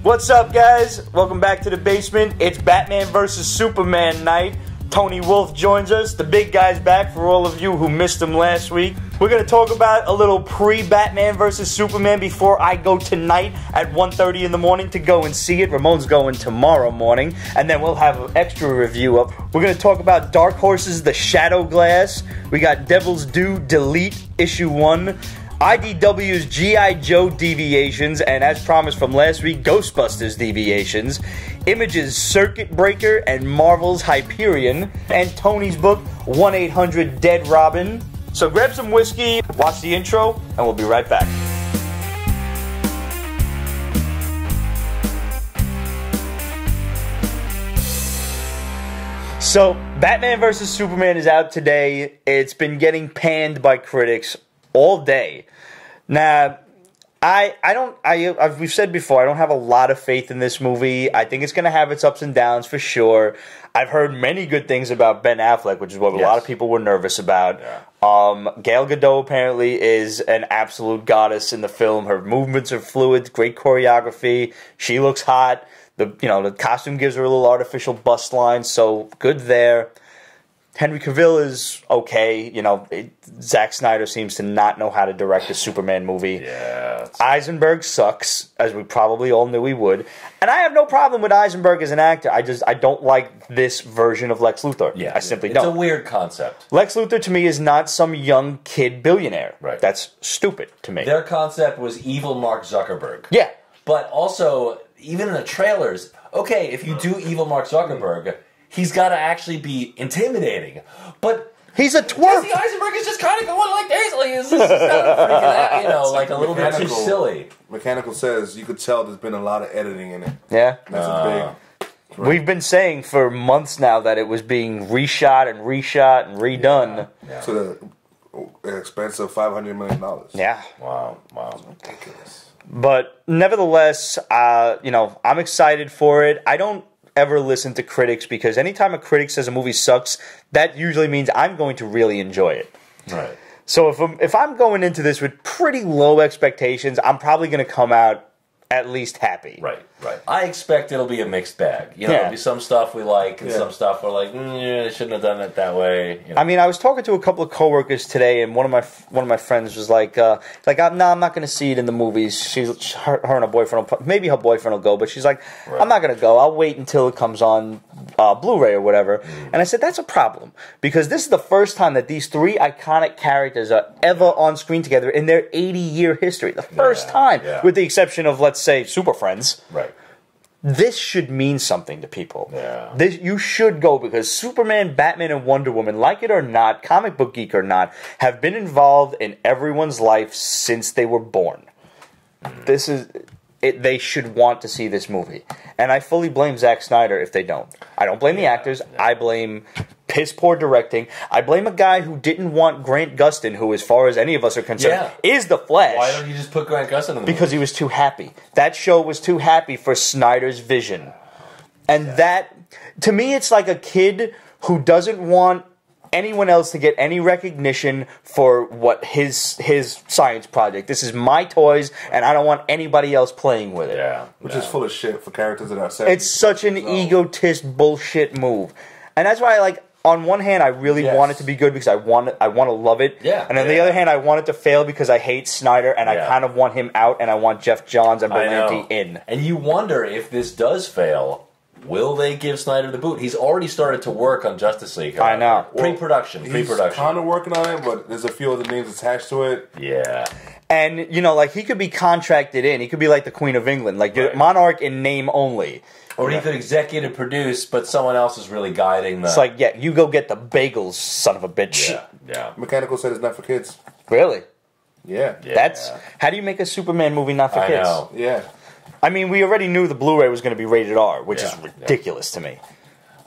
What's up, guys? Welcome back to the basement. It's Batman vs. Superman night. Tony Wolf joins us. The big guy's back for all of you who missed him last week. We're going to talk about a little pre-Batman vs. Superman before I go tonight at 1:30 in the morning to go and see it. Ramon's going tomorrow morning. And then we'll have an extra review up. We're going to talk about Dark Horse's The Shadow Glass. We got Devil's Due Delete Issue 1. IDW's G.I. Joe Deviations, and as promised from last week, Ghostbusters Deviations, Image's Circuit Breaker, and Marvel's Hyperion, and Tony's book, 1-800-DEAD Robin. So grab some whiskey, watch the intro, and we'll be right back. So, Batman vs. Superman is out today. It's been getting panned by critics all day. Now, we've said before, I don't have a lot of faith in this movie. I think it's going to have its ups and downs for sure. I've heard many good things about Ben Affleck, which is what a lot of people were nervous about. Yeah. Gal Gadot apparently is an absolute goddess in the film. Her movements are fluid, great choreography. She looks hot. The costume gives her a little artificial bust line, so good there. Henry Cavill is okay. Zack Snyder seems to not know how to direct a Superman movie. Yeah. Eisenberg sucks, as we probably all knew he would. And I have no problem with Eisenberg as an actor. I don't like this version of Lex Luthor. Yeah, I simply don't. It's a weird concept. Lex Luthor to me is not some young kid billionaire. Right. That's stupid to me. Their concept was evil Mark Zuckerberg. Yeah. But also, even in the trailers, okay, if you do evil Mark Zuckerberg, he's got to actually be intimidating, but he's a twerp. Jesse Eisenberg is just kind of going like this, like it's just kind of freaking out, like a little bit too silly. Mechanical says you could tell there's been a lot of editing in it. Yeah, that's a big. Right. We've been saying for months now that it was being reshot and redone. Yeah. To the expense of $500 million. Yeah. Wow. Ridiculous. But nevertheless, I'm excited for it. I don't ever listen to critics because anytime a critic says a movie sucks, that usually means I'm going to really enjoy it. Right. So if I'm going into this with pretty low expectations, I'm probably going to come out at least happy. Right. I expect it'll be a mixed bag. There'll be some stuff we like and some stuff we're like, they shouldn't have done it that way. I mean, I was talking to a couple of coworkers today, and one of my friends was like, I'm not going to see it in the movies. Her and her boyfriend, maybe her boyfriend will go, but she's like, I'm not going to go. I'll wait until it comes on Blu-ray or whatever. And I said, that's a problem, because this is the first time that these three iconic characters are ever on screen together in their 80-year history. The first time, with the exception of, let's say, Super Friends. Right. This should mean something to people. Yeah. You should go, because Superman, Batman, and Wonder Woman, like it or not, comic book geek or not, have been involved in everyone's life since they were born. This is it. They should want to see this movie, and I fully blame Zack Snyder if they don't. I don't blame the actors. I blame piss poor directing. I blame a guy who didn't want Grant Gustin, who, as far as any of us are concerned, is the Flash. Why don't you just put Grant Gustin in the movie? Because he was too happy. That show was too happy for Snyder's vision. And that, to me, it's like a kid who doesn't want anyone else to get any recognition for what his science project. This is my toys, and I don't want anybody else playing with it. Yeah. Which is full of shit for characters that are 70s. It's such an egotist bullshit move. And that's why on one hand, I really want it to be good because I want to love it. Yeah. And on the other hand, I want it to fail because I hate Snyder and I kind of want him out and I want Jeff Johns and Berlanti in. And you wonder if this does fail, will they give Snyder the boot? He's already started to work on Justice League. I know. Pre-production. He's kind of working on it, but there's a few other names attached to it. Yeah. And, he could be contracted in. He could be like the Queen of England, like Monarch in name only. Or he could executive produce, but someone else is really guiding the... It's like, you go get the bagels, son of a bitch. Yeah. Mechanical said it's not for kids. Really? Yeah. How do you make a Superman movie not for kids? I know. Yeah. I mean, we already knew the Blu-ray was going to be rated R, which is ridiculous to me.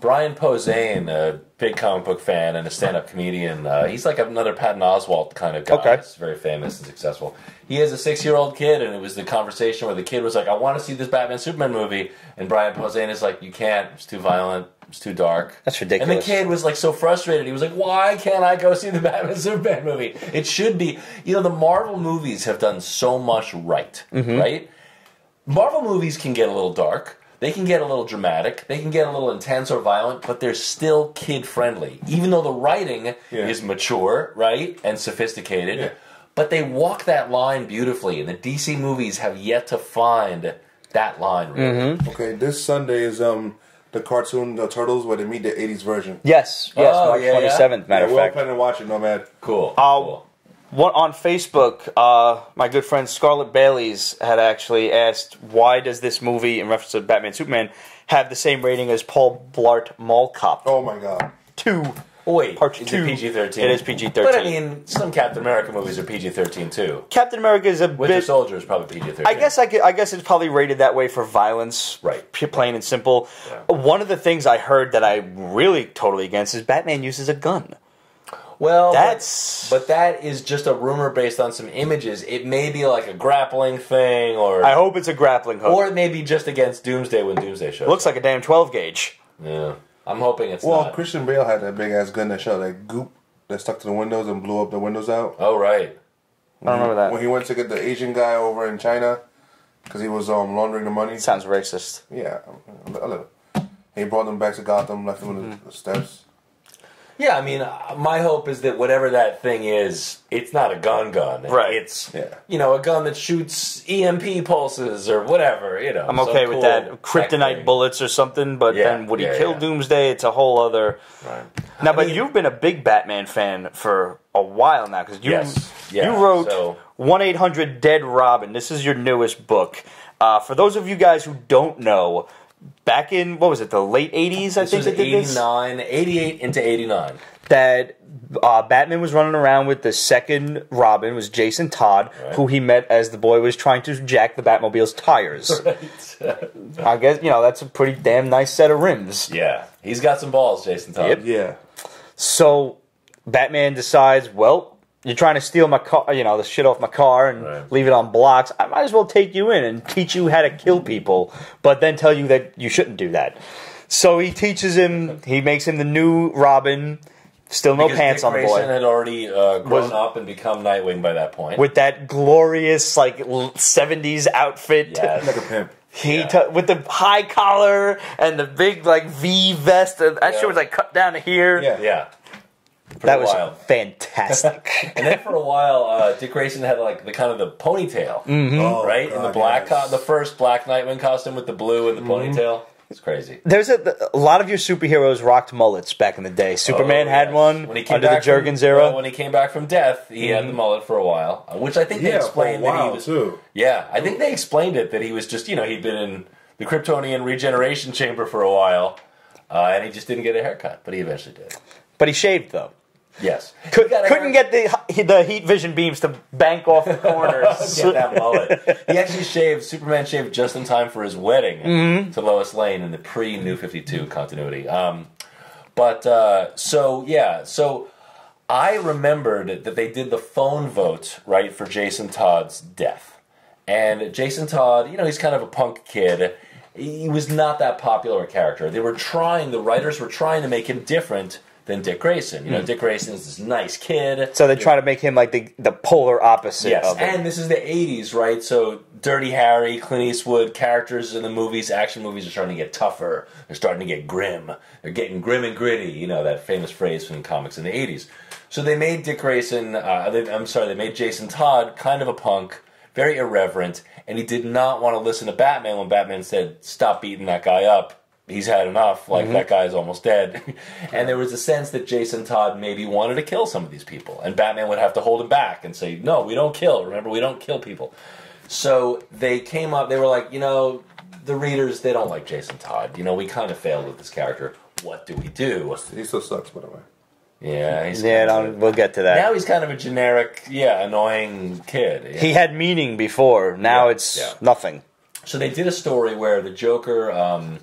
Brian Posehn, a big comic book fan and a stand-up comedian, he's like another Patton Oswalt kind of guy. Okay. He's very famous and successful. He has a 6-year-old kid, and it was the conversation where the kid was like, I want to see this Batman-Superman movie, and Brian Posehn is like, you can't, it's too violent, it's too dark. That's ridiculous. And the kid was like so frustrated, he was like, why can't I go see the Batman-Superman movie? It should be, the Marvel movies have done so much right, right? Marvel movies can get a little dark. They can get a little dramatic. They can get a little intense or violent, but they're still kid-friendly. Even though the writing is mature, right, and sophisticated. Yeah. But they walk that line beautifully, and the DC movies have yet to find that line, really. Okay, this Sunday is the cartoon, the Turtles, where they meet the 80s version. Yes, March 27th, matter of we're all fact. planning to watch it, Nomad. Cool. On Facebook, my good friend Scarlett Bailey's had actually asked, why does this movie, in reference to Batman Superman, have the same rating as Paul Blart Mall Cop? Oh my god. 2. Wait, Part is 2. it PG-13? It is PG-13. But I mean, some Captain America movies are PG-13 too. Captain America is a Winter bit... Soldier is probably PG-13. I guess it's probably rated that way for violence. Right. Plain and simple. Yeah. One of the things I heard that I'm really totally against is Batman uses a gun. Well, that's... But that is just a rumor based on some images. It may be like a grappling thing, or... I hope it's a grappling hook. Or it may be just against Doomsday when Doomsday shows Looks like a damn 12 gauge. Yeah. I'm hoping it's not. Well, Christian Bale had that big-ass gun that shot that goop that stuck to the windows and blew up the windows out. Oh, right. I don't remember that. When he went to get the Asian guy over in China, because he was laundering the money. Sounds racist. Yeah, a little. He brought them back to Gotham, left them on the steps. Yeah, I mean, my hope is that whatever that thing is, it's not a gun. Right. It's, you know, a gun that shoots EMP pulses or whatever, you know. I'm okay with that. Kryptonite bullets or something, but then would he kill Doomsday? It's a whole other... Right. Now, but you've been a big Batman fan for a while now, because you wrote 1-800-DEAD Robin. This is your newest book. For those of you guys who don't know... Back in, what was it, the late 80s, I think they did this? 89, 88 into 89. That Batman was running around with the second Robin, was Jason Todd, who he met as the boy was trying to jack the Batmobile's tires. Right. I guess, you know, that's a pretty damn nice set of rims. Yeah. He's got some balls, Jason Todd. Yep. Yeah. So, Batman decides, well, you're trying to steal my car, you know, the shit off my car and leave it on blocks. I might as well take you in and teach you how to kill people, but then tell you that you shouldn't do that. So he teaches him, he makes him the new Robin, still no pants on the boy. Dick Grayson had already grown up and become Nightwing by that point. With that glorious, like, 70s outfit. Like a pimp. With the high collar and the big, like, V vest. That shit was, like, cut down to here. Yeah. That was fantastic. And then for a while, Dick Grayson had like the kind of the ponytail, right? God, in the black, the first Black Nightwing costume with the blue and the ponytail. It's crazy. There's a lot of your superheroes rocked mullets back in the day. Superman had one when he came under the Jurgens era. When he came back from death, he had the mullet for a while, which I think they explained for a while, that he was. Too. Yeah, I think they explained it that he was just, you know, he'd been in the Kryptonian regeneration chamber for a while, and he just didn't get a haircut, but he eventually did. But he shaved though. Yes. Couldn't get the heat vision beams to bank off the corners. Get that mullet. He actually Superman shaved just in time for his wedding to Lois Lane in the pre-New 52 continuity. So I remembered that they did the phone vote, right, for Jason Todd's death. And Jason Todd, you know, he's kind of a punk kid. He was not that popular a character. The writers were trying to make him different than Dick Grayson. You know, Dick Grayson is this nice kid. So they try to make him like the polar opposite of him. And this is the 80s, right? So Dirty Harry, Clint Eastwood, characters in the movies, action movies are starting to get tougher. They're starting to get grim. They're getting grim and gritty, you know, that famous phrase from comics in the 80s. So they made they made Jason Todd kind of a punk, very irreverent, and he did not want to listen to Batman when Batman said, stop beating that guy up. He's had enough, like that guy's almost dead. And there was a sense that Jason Todd maybe wanted to kill some of these people. And Batman would have to hold him back and say, no, we don't kill. Remember, we don't kill people. So they came up, they were like, you know, the readers, they don't like Jason Todd. You know, we kind of failed with this character. What do we do? He still sucks, by the way. Yeah, we'll get to that. Now he's kind of a generic, annoying kid. Yeah. He had meaning before. Now it's nothing. So they did a story where the Joker...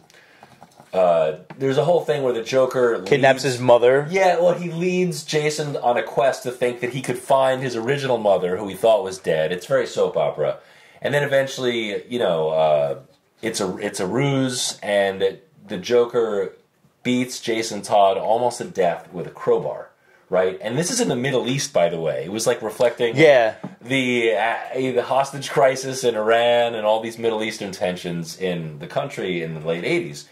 there's a whole thing where the Joker kidnaps his mother. Yeah, well, he leads Jason on a quest to think that he could find his original mother, who he thought was dead. It's very soap opera, and then eventually, you know, it's a ruse, and the Joker beats Jason Todd almost to death with a crowbar, right? And this is in the Middle East, by the way. It was like reflecting the hostage crisis in Iran and all these Middle Eastern tensions in the country in the late 80s.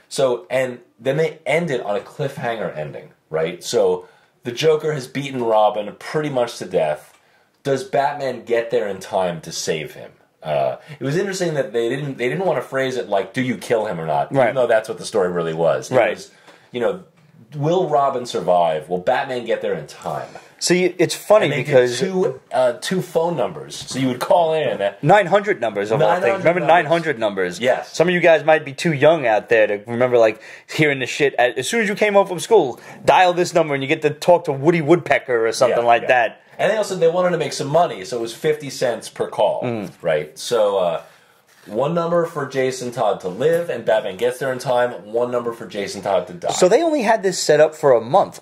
So, and then they end it on a cliffhanger ending, right? So the Joker has beaten Robin pretty much to death. Does Batman get there in time to save him? It was interesting that they didn't want to phrase it like, do you kill him or not? Right. Even though that's what the story really was. It was, you know, will Robin survive? Will Batman get there in time? See, it's funny and they because did two phone numbers, so you would call in 900 numbers of all things. Remember 900 numbers? Yes. Some of you guys might be too young out there to remember, like, hearing the shit. As soon as you came home from school, dial this number and you get to talk to Woody Woodpecker or something like that. And they also wanted to make some money, so it was 50 cents per call, right? So one number for Jason Todd to live, and Batman gets there in time. One number for Jason Todd to die. So they only had this set up for a month.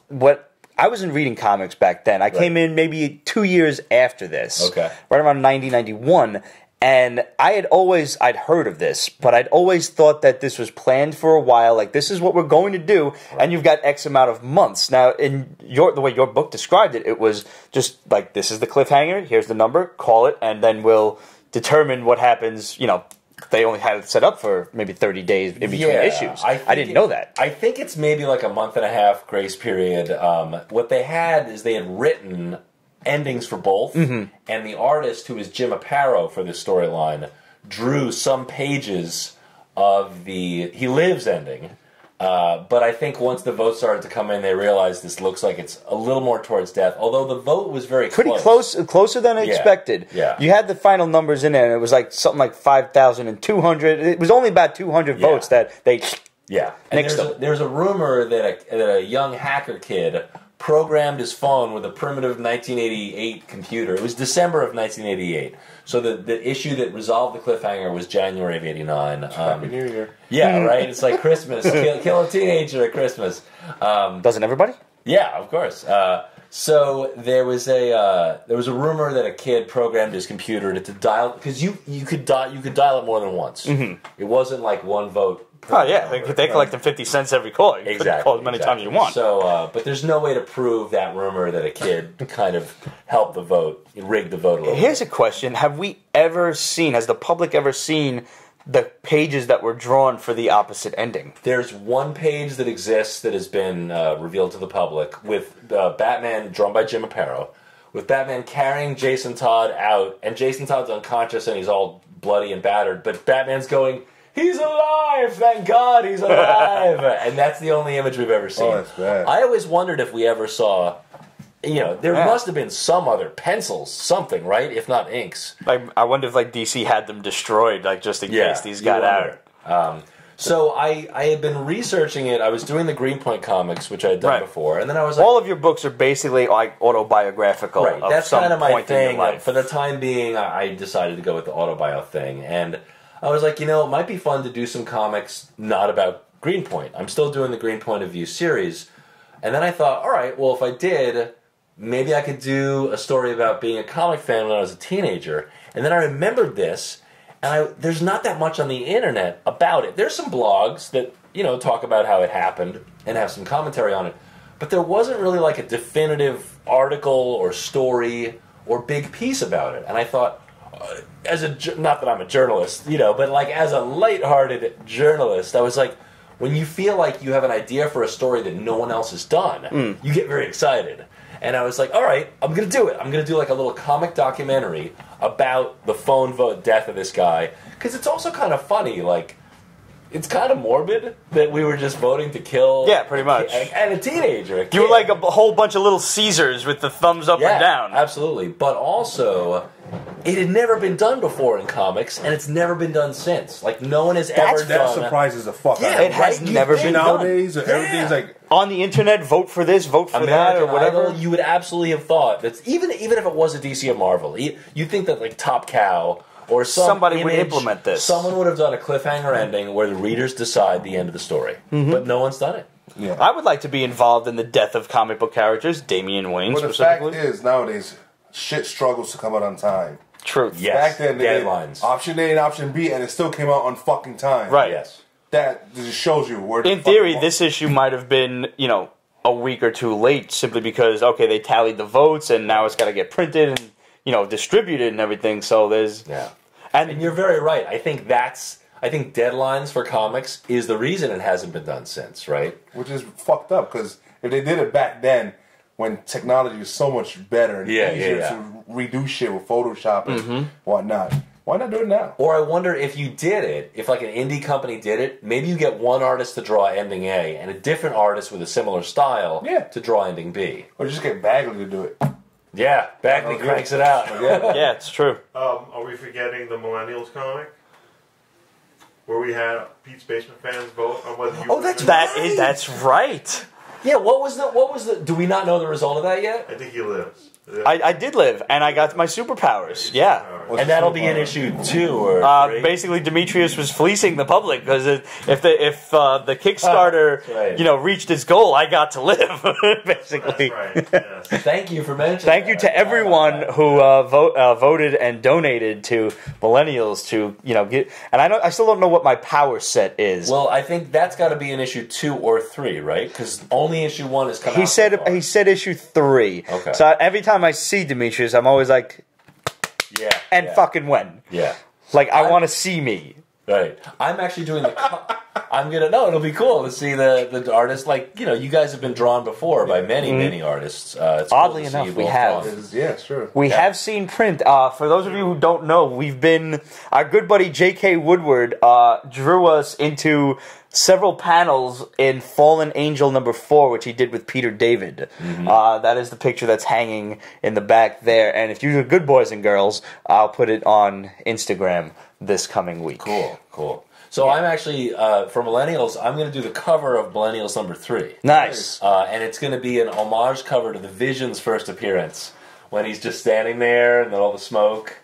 I wasn't reading comics back then. I came in maybe 2 years after this. Okay. Right around 1991. And I'd heard of this, but I'd always thought that this was planned for a while. Like, this is what we're going to do, and you've got X amount of months. Now, in the way your book described it, it was just like, this is the cliffhanger, here's the number, call it, and then we'll determine what happens. You know, they only had it set up for maybe 30 days in between issues. I didn't know that. I think it's maybe like a month and a half grace period. What they had is they had written endings for both, and the artist, who is Jim Aparo for this storyline, drew some pages of the He Lives ending. But I think once the vote started to come in, they realized this looks like it's a little more towards death, although the vote was very pretty closer than I expected. Yeah. You had the final numbers in there, and it was like something like 5,200. It was only about 200 votes that they nixed them. There's a rumor that a young hacker kid programmed his phone with a primitive 1988 computer. It was December of 1988. So the issue that resolved the cliffhanger was January of 89. Happy New Year. Yeah, right? It's like Christmas. Kill a teenager at Christmas. Doesn't everybody? Yeah, of course. So there was a rumor that a kid programmed his computer to dial, because you could dial it more than once. It wasn't like one vote. Oh yeah, they collect them 50 cents every call. You could call as many times as you want. So, but there's no way to prove that rumor that a kid kind of helped the vote, rigged the vote a little. Here's a question: has the public ever seen the pages that were drawn for the opposite ending? There's one page that exists that has been revealed to the public with Batman, drawn by Jim Aparo, with Batman carrying Jason Todd out, and Jason Todd's unconscious and he's all bloody and battered, but Batman's going, "He's alive! Thank God he's alive!" And that's the only image we've ever seen. Oh, that's bad. I always wondered if we ever saw, there must have been some other pencils, something, right? If not inks. I wonder if DC had them destroyed, just in case these got out. So I had been researching it. I was doing the Greenpoint comics, which I had done before, and then I was like, all of your books are basically like autobiographical. Right, of that's some kind of my point in your thing. life. For the time being, I decided to go with the autobio thing, and I was like, it might be fun to do some comics not about Greenpoint. I'm still doing the Greenpoint of View series. And then I thought, all right, well, if I did, maybe I could do a story about being a comic fan when I was a teenager. And then I remembered this, and there's not that much on the internet about it. There's some blogs that, talk about how it happened and have some commentary on it. But there wasn't really like a definitive article or story or big piece about it. And I thought, not that I'm a journalist, but like as a lighthearted journalist, I was like, when you feel like you have an idea for a story that no one else has done, you get very excited. And I was like, all right, I'm going to do it. I'm going to do like a little comic documentary about the phone vote death of this guy. Because it's also kind of funny, like, it's kind of morbid that we were just voting to kill. Yeah, pretty much. And a teenager. You were like a whole bunch of little Caesars with the thumbs up and down. Absolutely. But also, it had never been done before in comics, and it's never been done since. Like, no one has ever done. That surprises the fuck out of me. It has never been done. Nowadays, everything's like on the internet, vote for this, vote for that, or whatever. Idol, you would absolutely have thought that even if it was a DC or Marvel, you'd think that like Top Cow or somebody would implement this. Someone would have done a cliffhanger ending where the readers decide the end of the story, but no one's done it. Yeah. I would like to be involved in the death of comic book characters, Damian Wayne specifically. The fact is, nowadays, shit struggles to come out on time. Truth. Yes. Back then, they did deadlines. option A and option B, and it still came out on fucking time. Right. Yes. That just shows you where. In theory, this issue might have been, a week or two late simply because, okay, they tallied the votes and now it's got to get printed and, you know, distributed and everything. So there's... Yeah. And you're very right. I think deadlines for comics is the reason it hasn't been done since, right? Which is fucked up, because if they did it back then, when technology was so much better and easier to redo shit with Photoshop and whatnot, why not do it now? Or I wonder if you did it, if like an indie company did it, maybe you get one artist to draw ending A and a different artist with a similar style to draw ending B. Or just get Bagley to do it. Yeah, Bagley cranks it out. Yeah, it's true. Are we forgetting the Millennials comic? Where we had Pete's Basement fans vote on whether you That's right. Yeah, what was the do we not know the result of that yet? I think he lives. I did live, and I got my superpowers. Yeah. And that'll be in issue 2 or 3. Basically, Demetrius was fleecing the public because if the Kickstarter you know reached its goal, I got to live. Basically. That's right. Yes. Thank you for mentioning. Thank you to everyone who voted and donated to Millennials to get. And I still don't know what my power set is. Well, I think that's got to be in issue 2 or 3, right? Because only issue 1 is coming. He said issue 3. Okay. So every time I see Demetrius, I'm always like, fucking when? Yeah. Like, I want to see me. Right. I'm actually doing it'll be cool to see the artists. Like, you guys have been drawn before by many artists. It's Oddly cool to see enough, you we both have. drawn. Yeah, sure. We have seen print. For those of you who don't know, our good buddy J.K. Woodward drew us into several panels in Fallen Angel #4, which he did with Peter David. That is the picture that's hanging in the back there. And if you're good boys and girls, I'll put it on Instagram this coming week. Cool. So I'm actually, for Millennials, I'm going to do the cover of Millennials #3. Nice. And it's going to be an homage cover to the Vision's first appearance, when he's just standing there and all the smoke.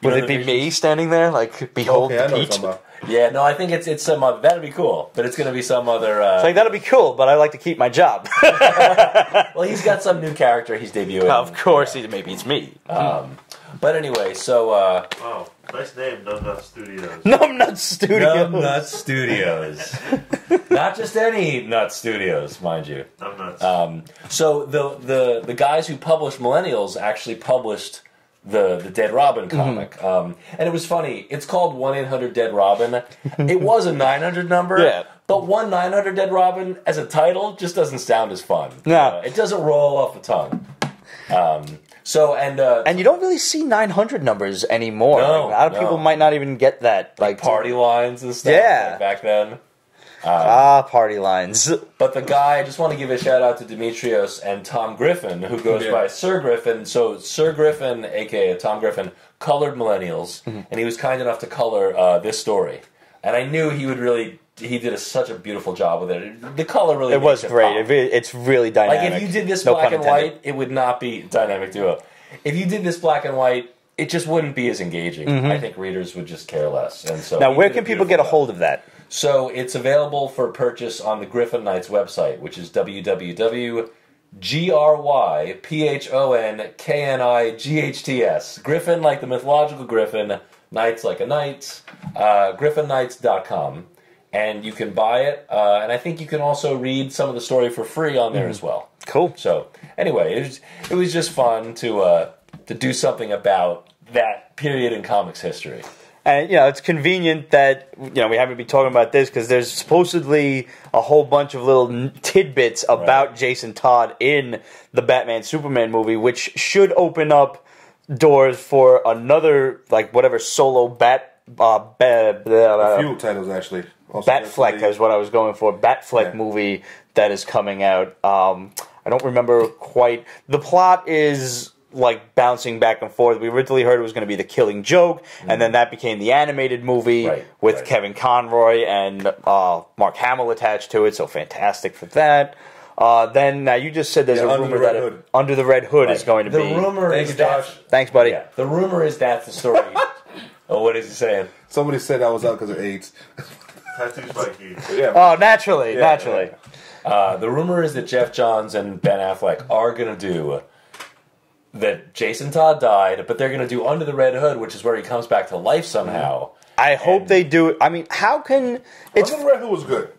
Would it be me standing there, like, behold the peach? Yeah, no, I think it's some other... That'd be cool, but it's going to be some other... It's like, that'll be cool, but I like to keep my job. Well, he's got some new character he's debuting. Of course, maybe it's me. But anyway, so... Oh, nice name, Numbnut Studios. Numbnut Studios. Numbnut Studios. Not just any Nut Studios, mind you. Numbnuts. So the guys who published Millennials actually published the Dead Robin comic. And it was funny. It's called 1-800-DEAD Robin. It was a 900 number, but 1-900-DEAD Robin as a title just doesn't sound as fun. No. It doesn't roll off the tongue. And you don't really see 900 numbers anymore. No, a lot of people might not even get that. Like party lines and stuff like back then. Party lines. But the guy, I just want to give a shout out to Demetrios and Tom Gryphon, who goes by Sir Gryphon. So Sir Gryphon, aka Tom Gryphon, colored Millennials, and he was kind enough to color this story. And I knew he did such a beautiful job with it. The color really it was great. It's really dynamic. Like if you did this black and white, it would not be dynamic duo. If you did this black and white, it just wouldn't be as engaging. I think readers would just care less. And so now, where can people get a hold of that? So it's available for purchase on the Gryphon Knights website, which is www.gryphonKnights. Gryphon like the mythological Gryphon, Knights like a knight, gryphonnights.com. And you can buy it, and I think you can also read some of the story for free on there as well. Cool. So anyway, it was just fun to do something about that period in comics history. And, it's convenient that, we haven't been talking about this because there's supposedly a whole bunch of little tidbits about Jason Todd in the Batman-Superman movie, which should open up doors for another, whatever solo a few titles, actually. Batfleck is what I was going for. Batfleck movie that is coming out. I don't remember quite. The plot is... bouncing back and forth. We originally heard it was going to be The Killing Joke, and then that became the animated movie with Kevin Conroy and Mark Hamill attached to it, so fantastic for that. Then, now you just said there's a rumor that Under the Red Hood is going to be... The rumor is that... Thanks, buddy. Yeah, the rumor is that's the story. Oh, what is he saying? Somebody said I was out because of AIDS. Tattoos by Keith. Naturally. The rumor is that Jeff Johns and Ben Affleck are going to do... that Jason Todd died, but they're going to do Under the Red Hood, which is where he comes back to life somehow. I hope they do it. I mean, how can... Under the Red Hood was good.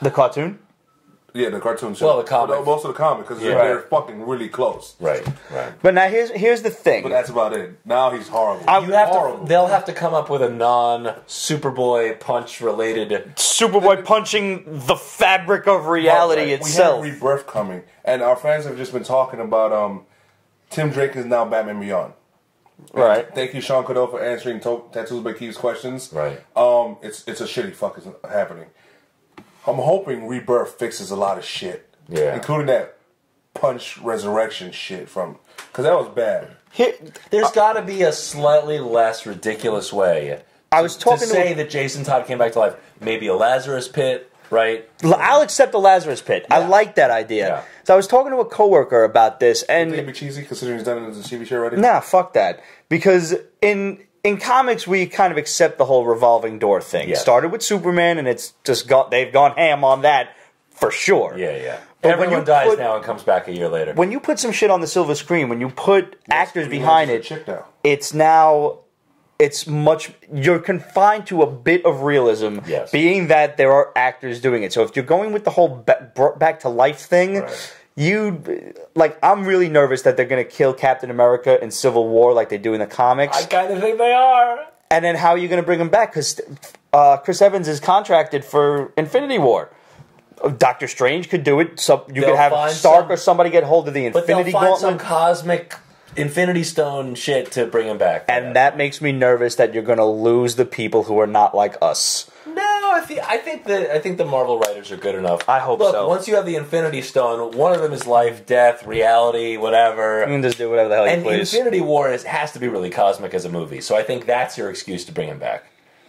The cartoon? Yeah, the cartoon show. Well, the comic. Most of the comic, because they're fucking really close. Right. But now here's the thing. But that's about it. Now he's horrible. They'll have to come up with a non-Superboy punch related. Superboy punching the fabric of reality itself. We have Rebirth coming, and our fans have just been talking about Tim Drake is now Batman Beyond. Right. Thank you, Sean Cadeau, for answering Tattoos by Keith's questions. Right. It's a shitty fuck is happening. I'm hoping Rebirth fixes a lot of shit. Yeah. Including that punch resurrection shit from... Because that was bad. There's got to be a slightly less ridiculous way to say that Jason Todd came back to life. Maybe a Lazarus pit, right? I'll accept the Lazarus pit. Yeah. I like that idea. Yeah. So I was talking to a coworker about this, and... You think it'd be cheesy, considering he's done it as a TV show already? Nah, fuck that. Because in comics, we kind of accept the whole revolving door thing. It started with Superman, and it's just they've gone ham on that for sure. Yeah. But everyone dies now and comes back a year later. When you put some shit on the silver screen, when you put actors behind it, you're confined to a bit of realism, being that there are actors doing it. So if you're going with the whole back to life thing, I'm really nervous that they're going to kill Captain America in Civil War like they do in the comics. I kind of think they are. And then how are you going to bring him back? Because Chris Evans is contracted for Infinity War. Doctor Strange could do it. So you could have Stark or somebody get hold of the Infinity Gauntlet. But they'll find some cosmic Infinity Stone shit to bring him back. And that makes me nervous that you're going to lose the people who are not like us. No, I think the Marvel writers are good enough. I hope so. Look, once you have the Infinity Stone, one of them is life, death, reality, whatever. You can just do whatever the hell you please. And Infinity War has to be really cosmic as a movie, so I think that's your excuse to bring him back.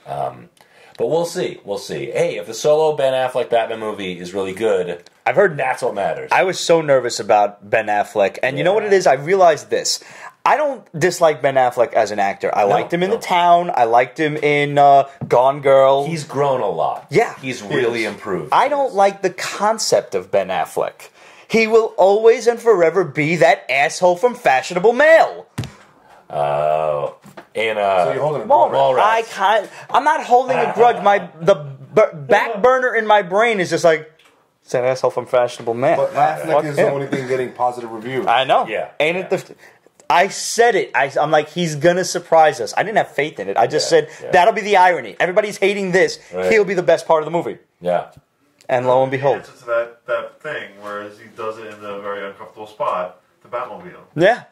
But we'll see. Hey, if the solo Ben Affleck Batman movie is really good, I've heard that's what matters. I was so nervous about Ben Affleck, and you know what it is? I realized this. I don't dislike Ben Affleck as an actor. I liked him in The Town. I liked him in Gone Girl. He's grown a lot. Yeah. He's really improved. I don't like the concept of Ben Affleck. He will always and forever be that asshole from Fashionable Mail. Oh. And so you're holding a grudge. I'm not holding a grudge. The back burner in my brain is just like, it's that asshole from Fashionable Mail. But Affleck is the only thing getting positive reviews. I know. Yeah. Ain't it I said it. I'm like, he's going to surprise us. I didn't have faith in it. I just said, that'll be the irony. Everybody's hating this. Right. He'll be the best part of the movie. Yeah. And lo and behold. Answer to that thing, whereas he does it in a very uncomfortable spot, the Batmobile. Yeah.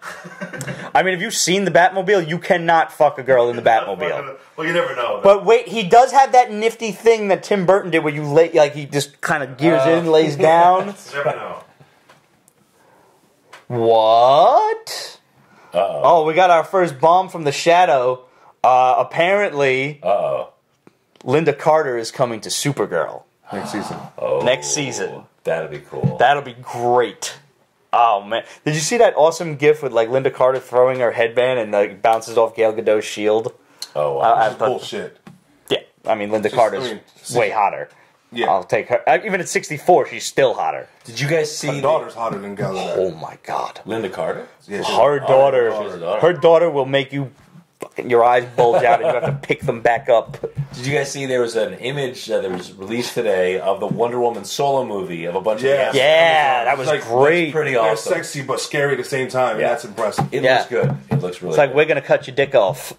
I mean, if you've seen the Batmobile, you cannot fuck a girl in the Batmobile. Well, you never know. But wait, he does have that nifty thing that Tim Burton did where you he just kind of gears in, lays down. You never know. What? Uh-oh. Oh, we got our first bomb from the shadow. Apparently, Linda Carter is coming to Supergirl. Next season. Next season. That'll be cool. That'll be great. Oh, man. Did you see that awesome gif with Linda Carter throwing her headband and bounces off Gal Gadot's shield? Oh, wow. That's bullshit. Yeah. I mean, Linda Carter's way hotter. Yeah. I'll take her. Even at 64, she's still hotter. Did you guys see... Her daughter's hotter than Gal Gadot. Oh, my God. Linda Carter? Yeah, her daughter will make you... Your eyes bulge out and you have to pick them back up. Did you guys see there was an image that was released today of the Wonder Woman solo movie of a bunch of... Yeah, that was great. Pretty awesome. They're sexy but scary at the same time, and that's impressive. It looks good. It looks really It's like, good. we're going to cut your dick off.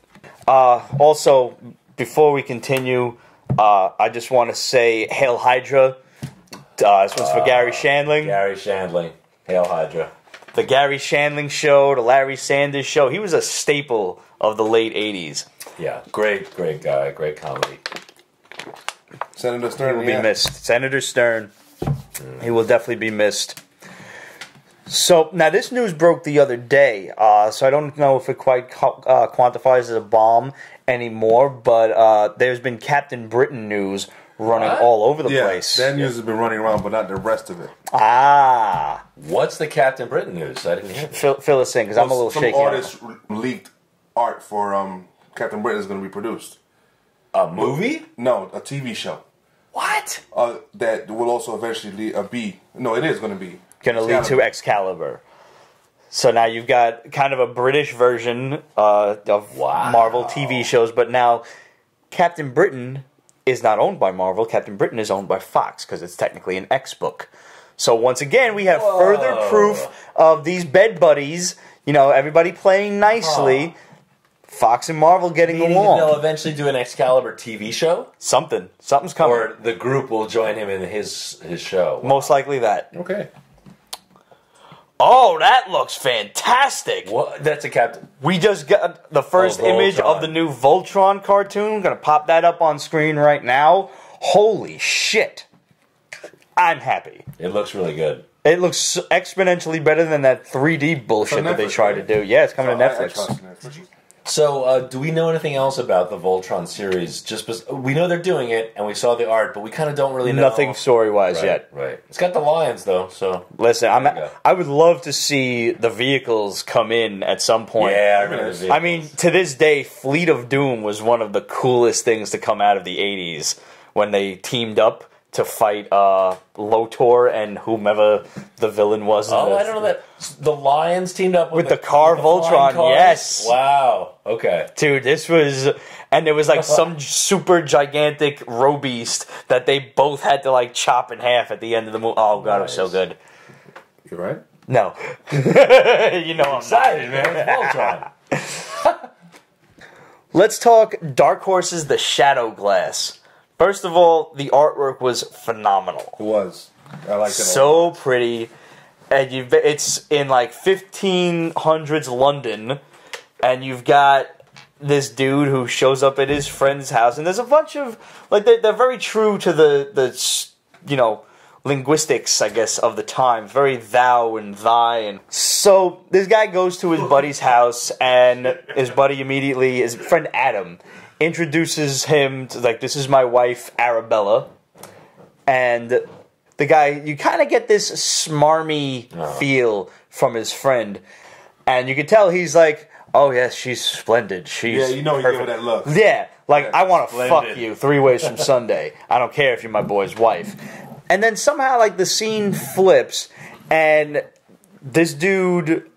Also, before we continue, I just want to say, Hail Hydra. This one's for Gary Shandling. Gary Shandling. Hail Hydra. The Gary Shandling Show, the Larry Sanders Show. He was a staple of the late 80s. Yeah, great guy, great comedy. Senator Stern will be missed. Senator Stern. He will definitely be missed. So, now this news broke the other day, so I don't know if it quite quantifies as a bomb anymore, but there's been Captain Britain news running all over the place. That news has been running around, but not the rest of it. Ah. What's the Captain Britain news? I didn't hear that. Fill us in, because I'm a little shaky. Some artists leaked art for Captain Britain is going to be produced. A movie? No, a TV show. What? That will also eventually be... No, it is going to be. Going to lead to Excalibur. So now you've got kind of a British version of Marvel TV shows, but now Captain Britain is not owned by Marvel. Captain Britain is owned by Fox, because it's technically an X book. So once again, we have further proof of these bed buddies, everybody playing nicely. Fox and Marvel getting along. They'll eventually do an Excalibur TV show? Something's coming. Or the group will join him in his show. Most likely that. Okay. Oh, that looks fantastic. What? That's a Captain... We just got the first image of the new Voltron cartoon. I'm going to pop that up on screen right now. Holy shit. I'm happy. It looks really good. It looks exponentially better than that 3D bullshit that they try to do. Yeah, it's coming to Netflix. So, do we know anything else about the Voltron series? We know they're doing it, and we saw the art, but we kind of don't really know. Nothing story-wise yet. Right. It's got the lions, though, so... Listen, I would love to see the vehicles come in at some point. Yeah, I remember the vehicles. I mean, to this day, Fleet of Doom was one of the coolest things to come out of the 80s when they teamed up to fight Lotor and whomever the villain was. I don't know that. The Lions teamed up with the car Voltron, yes. Wow, okay. Dude, this was... And there was like some super gigantic robeast that they both had to like chop in half at the end of the movie. Oh, God, It was so good. You right? No. I'm excited, man. Voltron. Let's talk Dark Horse's The Shadow Glass. First of all, the artwork was phenomenal. It was. I liked it so pretty. And it's in like 1500s London, and you've got this dude who shows up at his friend's house, and there's a bunch of like they're very true to the linguistics, I guess, of the time. Very thou and thy, and so this guy goes to his buddy's house, and his buddy immediately, his friend Adam, introduces him to, like, this is my wife, Arabella. And the guy, you kind of get this smarmy feel from his friend. And you can tell he's like, oh, yes, she's splendid. She's you give her that look. Yeah, I want to fuck you 3 ways from Sunday. I don't care if you're my boy's wife. And then somehow, like, the scene flips, and this dude...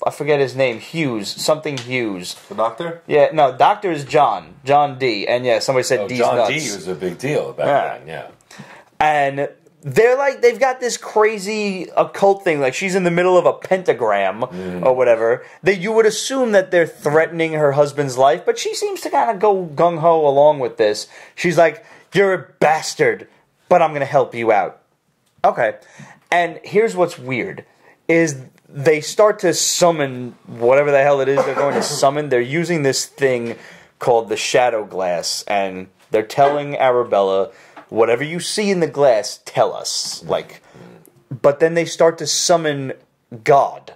I forget his name. Something Hughes. The doctor? Yeah, no, doctor is John D. And yeah, somebody said D's John nuts. D was a big deal back then, yeah. And they're like, they've got this crazy occult thing, like she's in the middle of a pentagram or whatever. You would assume that they're threatening her husband's life, but she seems to kind of go gung-ho along with this. She's like, you're a bastard, but I'm going to help you out. Okay. And here's what's weird, is they start to summon whatever the hell it is they're going to summon. They're using this thing called the Shadow Glass, and they're telling Arabella, whatever you see in the glass, tell us. But then they start to summon God,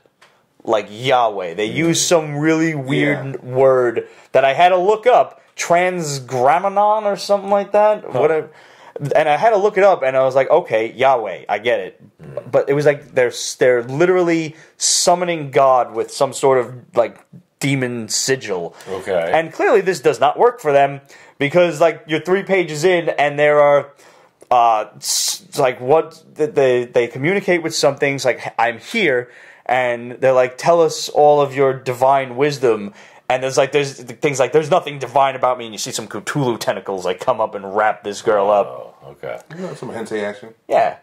like Yahweh. They use some really weird word that I had to look up, transgramanon or something like that. Whatever. And I had to look it up, and I was like, okay, Yahweh, I get it. But it was like they're literally summoning God with some sort of, like, demon sigil. Okay. And clearly this does not work for them, because, like, you're 3 pages in, and there are, they communicate with some things, like, I'm here, and they're like, tell us all of your divine wisdom. And there's things like, there's nothing divine about me, and you see some Cthulhu tentacles like come up and wrap this girl up. Oh, okay. Some hentai action. Yeah.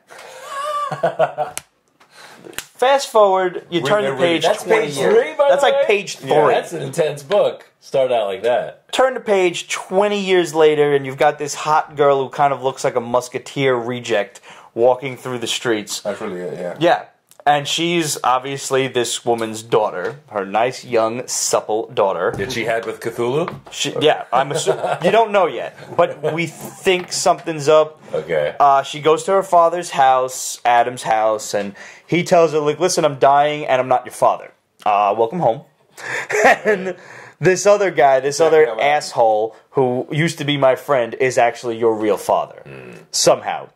Fast forward, you turn to page 20. That's page 3, by the way? That's like page 3. Yeah, that's an intense book. Start out like that. Turn to page 20 years later, and you've got this hot girl who kind of looks like a Musketeer reject walking through the streets. That's really it, yeah. Yeah. And she's obviously this woman's daughter, her nice, young, supple daughter. Did she had with Cthulhu? I'm assuming. You don't know yet, but we think something's up. Okay. She goes to her father's house, Adam's house, and he tells her, like, listen, I'm dying, and I'm not your father. Welcome home. And this other guy, this other asshole who used to be my friend is actually your real father. Somehow.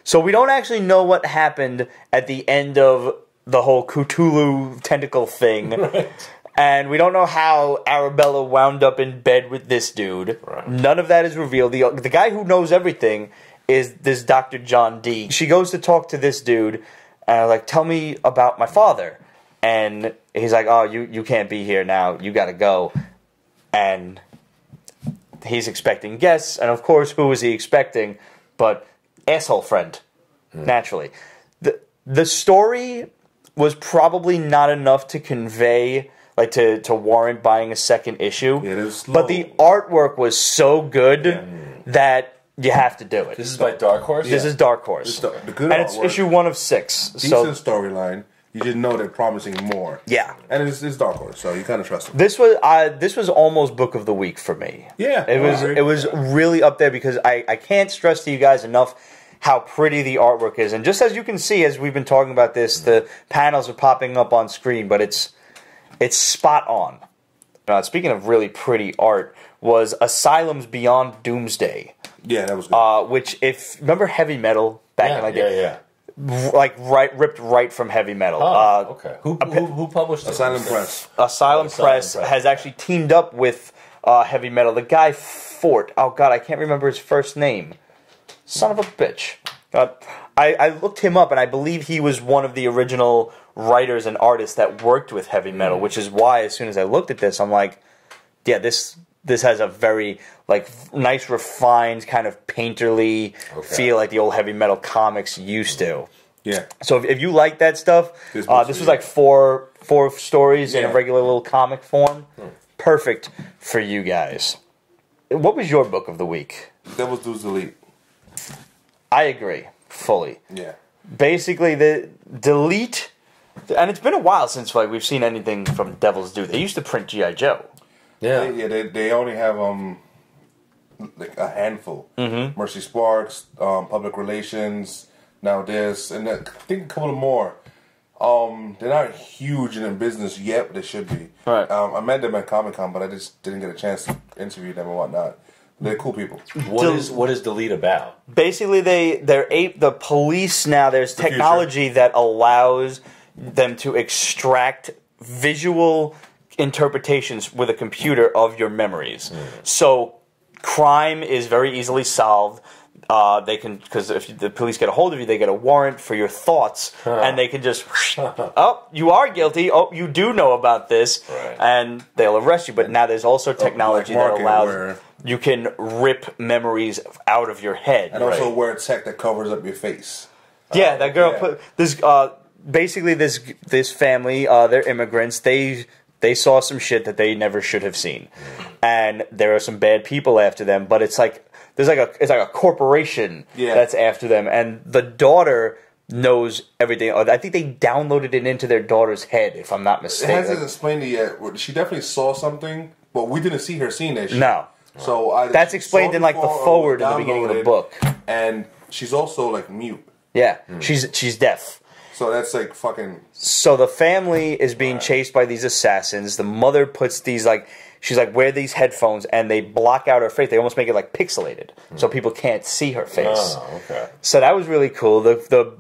So we don't actually know what happened at the end of the whole Cthulhu tentacle thing. Right. And we don't know how Arabella wound up in bed with this dude. Right. None of that is revealed. The guy who knows everything is this Dr. John D. She goes to talk to this dude, and like, tell me about my father. And he's like, oh, you can't be here now. You got to go. And he's expecting guests. And of course, who is he expecting but asshole friend. naturally. The story was probably not enough to convey, like to warrant buying a second issue. It is slow. But the artwork was so good that you have to do it. This is by Dark Horse? This is Dark Horse. The good and it's artwork, issue 1 of 6. Decent storyline. You just know they're promising more. Yeah. And it's Dark Horse, so you kind of trust them. This was almost Book of the Week for me. Yeah. It was really up there because I can't stress to you guys enough how pretty the artwork is. And just as you can see, as we've been talking about this, the panels are popping up on screen, but it's spot on. Speaking of really pretty art, was Asylum's Beyond Doomsday. Yeah, that was good. Which, remember Heavy Metal back in the day? Yeah. Like ripped right from Heavy Metal. Okay. Who published it? Asylum Press. Asylum Press has actually teamed up with Heavy Metal. The guy Fort. Oh God, I can't remember his first name. Son of a bitch. I looked him up, and I believe he was one of the original writers and artists that worked with Heavy Metal, which is why as soon as I looked at this, I'm like, yeah, this has a very nice, refined, kind of painterly feel like the old Heavy Metal comics used to. Yeah. So if you like that stuff, this was like four stories in a regular little comic form. Perfect for you guys. What was your book of the week? Devil's Dudes Delete. I agree fully. Yeah. Basically, the Delete, and it's been a while since we've seen anything from Devil's Due. They used to print G.I. Joe. Yeah. They only have a handful. Mm-hmm. Mercy Sparks, Public Relations, now this, and I think a couple of more. They're not huge in business yet, but they should be. Right. I met them at Comic-Con, but I just didn't get a chance to interview them and whatnot. They're cool people. What is Delete about? Basically, the police now. There's technology that allows them to extract visual interpretations with a computer of your memories. So crime is very easily solved. They can, because if the police get a hold of you, they get a warrant for your thoughts, and they can just, oh, you are guilty. Oh, you do know about this, and they'll arrest you. But now there's also technology that allows you can rip memories out of your head, and also wear tech that covers up your face. Yeah, that girl put this. Basically, this family, they're immigrants. They saw some shit that they never should have seen, and there are some bad people after them. But it's like it's like a corporation that's after them, and the daughter knows everything. I think they downloaded it into their daughter's head, if I'm not mistaken. It hasn't explained it yet. She definitely saw something, but we didn't see her seeing that shit. No. So that's explained in like the forward in the beginning of the book. And she's also like mute. Yeah, she's deaf. So that's like fucking. So the family is being chased by these assassins. The mother puts these she's like, wear these headphones, and they block out her face. They almost make it like pixelated, so people can't see her face. Oh, okay. So that was really cool. The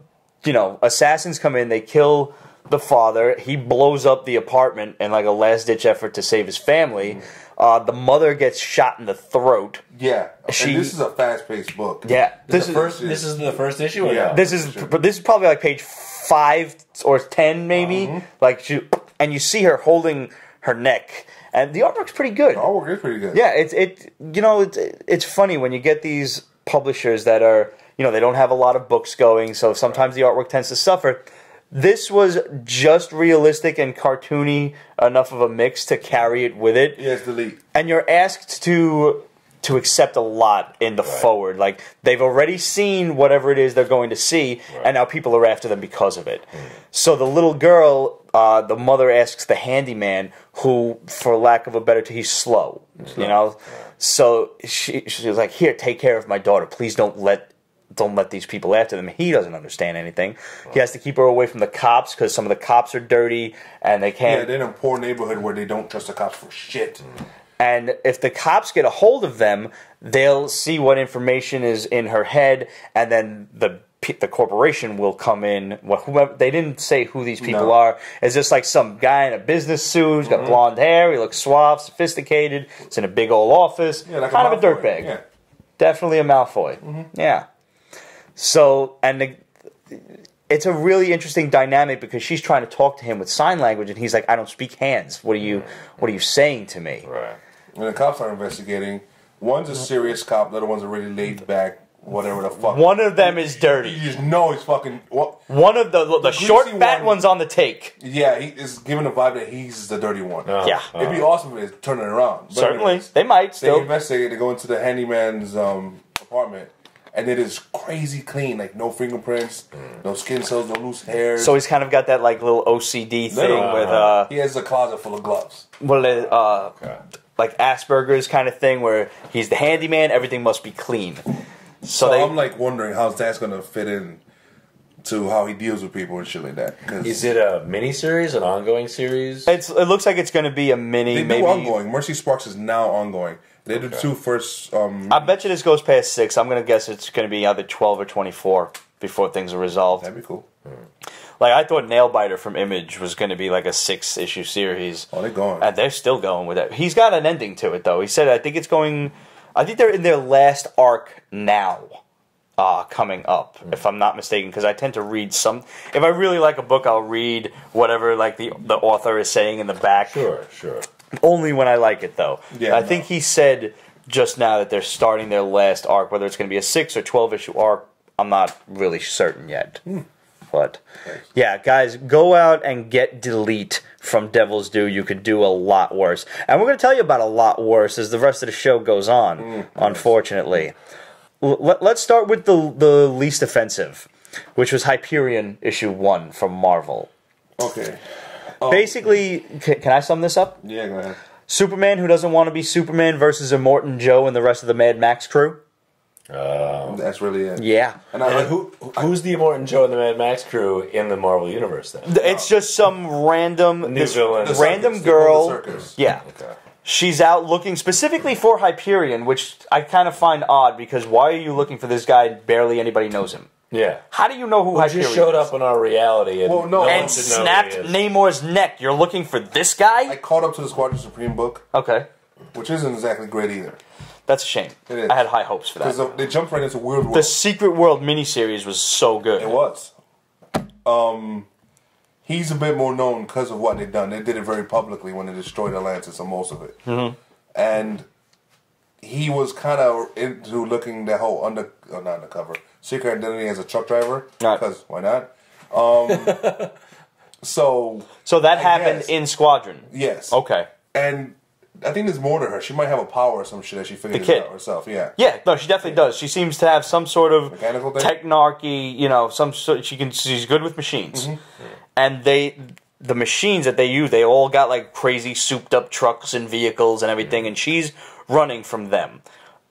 assassins come in, they kill the father. He blows up the apartment in like a last ditch effort to save his family. The mother gets shot in the throat. Yeah, and this is a fast-paced book. Yeah, This is the first issue. Or no? This is probably like page 5 or 10 maybe. And you see her holding her neck, and the artwork's pretty good. The artwork is pretty good. Yeah, it's funny when you get these publishers that are they don't have a lot of books going, so sometimes the artwork tends to suffer. This was just realistic and cartoony enough of a mix to carry it with it. Yes, Delete. And you're asked to accept a lot in the forward. Like, they've already seen whatever it is they're going to see, and now people are after them because of it. So the little girl, the mother asks the handyman, who, for lack of a better term, he's slow, So she's like, here, take care of my daughter. Please don't let these people after them. He doesn't understand anything. He has to keep her away from the cops because some of the cops are dirty and they can't. Yeah, they're in a poor neighborhood where they don't trust the cops for shit. And if the cops get a hold of them, they'll see what information is in her head, and then the corporation will come in. Whoever, they didn't say who these people are. It's just like some guy in a business suit. He's got blonde hair. He looks suave, sophisticated. It's in a big old office. Yeah, like kind of a dirtbag. Yeah. Definitely a Malfoy. Yeah. So, and it's a really interesting dynamic because she's trying to talk to him with sign language, and he's like, "I don't speak hands. What are you saying to me?" Right. And the cops are investigating. One's a serious cop. The other one's a really laid back, whatever the fuck. One of them is dirty. You just know he's fucking. One of the short, fat one's on the take. Yeah, he is giving the vibe that he's the dirty one. Yeah. It'd be awesome if they turn it around. But Certainly. anyways, They might They still. investigate, they go into the handyman's apartment, and it is crazy clean. Like, no fingerprints, no skin cells, no loose hairs. So he's kind of got that like little OCD thing with he has a closet full of gloves. like Asperger's kind of thing where he's the handyman, everything must be clean. So I'm like wondering how's that's gonna fit in to how he deals with people and shit like that. Is it a miniseries, an ongoing series? it looks like it's going to be a mini. They maybe do ongoing. Mercy Sparks is now ongoing. They did the two first. I bet you this goes past 6. I'm going to guess it's going to be either 12 or 24 before things are resolved. That'd be cool. Like, I thought Nailbiter from Image was going to be like a 6-issue series. Oh, they're going. And they're still going with it. He's got an ending to it, though. He said, I think they're in their last arc now, coming up, if I'm not mistaken, because I tend to read some. If I really like a book, I'll read whatever like the author is saying in the back. Sure. Only when I like it, though. Yeah, I think he said just now that they're starting their last arc, whether it's going to be a 6 or 12-issue arc, I'm not really certain yet. But, yeah, guys, go out and get Delete from Devil's Due. You could do a lot worse. And we're going to tell you about a lot worse as the rest of the show goes on, unfortunately. Let's start with the least offensive, which was Hyperion issue 1 from Marvel. Okay. Basically, can I sum this up? Yeah, go ahead. Superman who doesn't want to be Superman versus Immortan Joe and the rest of the Mad Max crew? That's really it. Yeah. And Who's the Immortan Joe and the Mad Max crew in the Marvel Universe, then? It's just some random villain. random girl. Circus. Yeah. Okay. She's out looking specifically for Hyperion, which I kind of find odd because why are you looking for this guy? Barely anybody knows him. Yeah. How do you know who Hyperion just showed is? up in our reality and, and snapped Namor's neck. You're looking for this guy? I caught up to the Squadron Supreme book, Okay. which isn't exactly great either. That's a shame. It is. I had high hopes for that. Because they jumped right into Weird World. The Secret World miniseries was so good. It was. He's a bit more known because of what they've done. They did it very publicly when they destroyed Atlantis and most of it. Mm-hmm. And he was kind of into looking that whole not undercover, secret identity as a truck driver. Because why not? So that happened in Squadron. Yes. Okay. And I think there's more to her. She might have a power or some shit that she figures out herself. Yeah. Yeah, no, she definitely does. She seems to have some sort of mechanical thing? technarchy, she's good with machines. Mm-hmm. And the machines that they use, they all got like crazy souped up trucks and vehicles and everything, and she's running from them.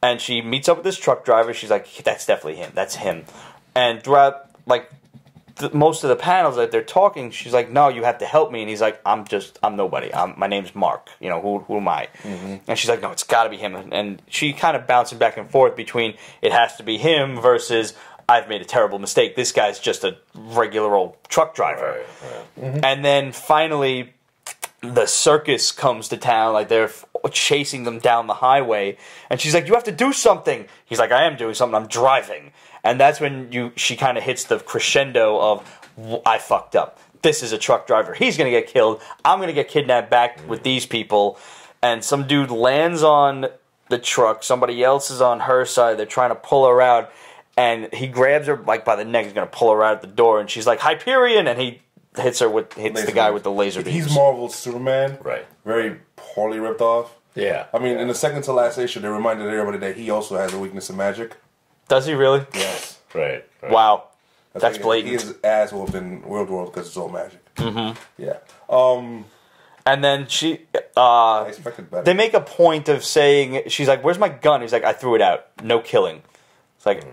And she meets up with this truck driver. She's like, that's definitely him. That's him. And throughout like most of the panels that they're talking, she's like, no, you have to help me. And he's like, I'm nobody. My name's Mark. Who am I? Mm-hmm. And she's like, no, it's got to be him. And she kind of bouncing back and forth between it has to be him versus I've made a terrible mistake. This guy's just a regular old truck driver. Right. Mm-hmm. And then finally, the circus comes to town. Like they're chasing them down the highway. And she's like, you have to do something. He's like, I am doing something. I'm driving. And that's when she kind of hits the crescendo of, I fucked up. This is a truck driver. He's going to get killed. I'm going to get kidnapped back with these people. And some dude lands on the truck. Somebody else is on her side. They're trying to pull her out. And he grabs her like by the neck. He's going to pull her out at the door. And she's like, Hyperion! And he hits the guy with the laser beams. He's Marvel's Superman. Right. Very poorly ripped off. Yeah. I mean, in the second to last issue, they reminded everybody that he also has a weakness in magic. Does he really? Yes. Right. Wow. That's blatant. He is ass whooped in World War because it's all magic. Mm-hmm. Yeah. And then I expected better. They make a point of saying, she's like, where's my gun? He's like, I threw it out. No killing. It's like,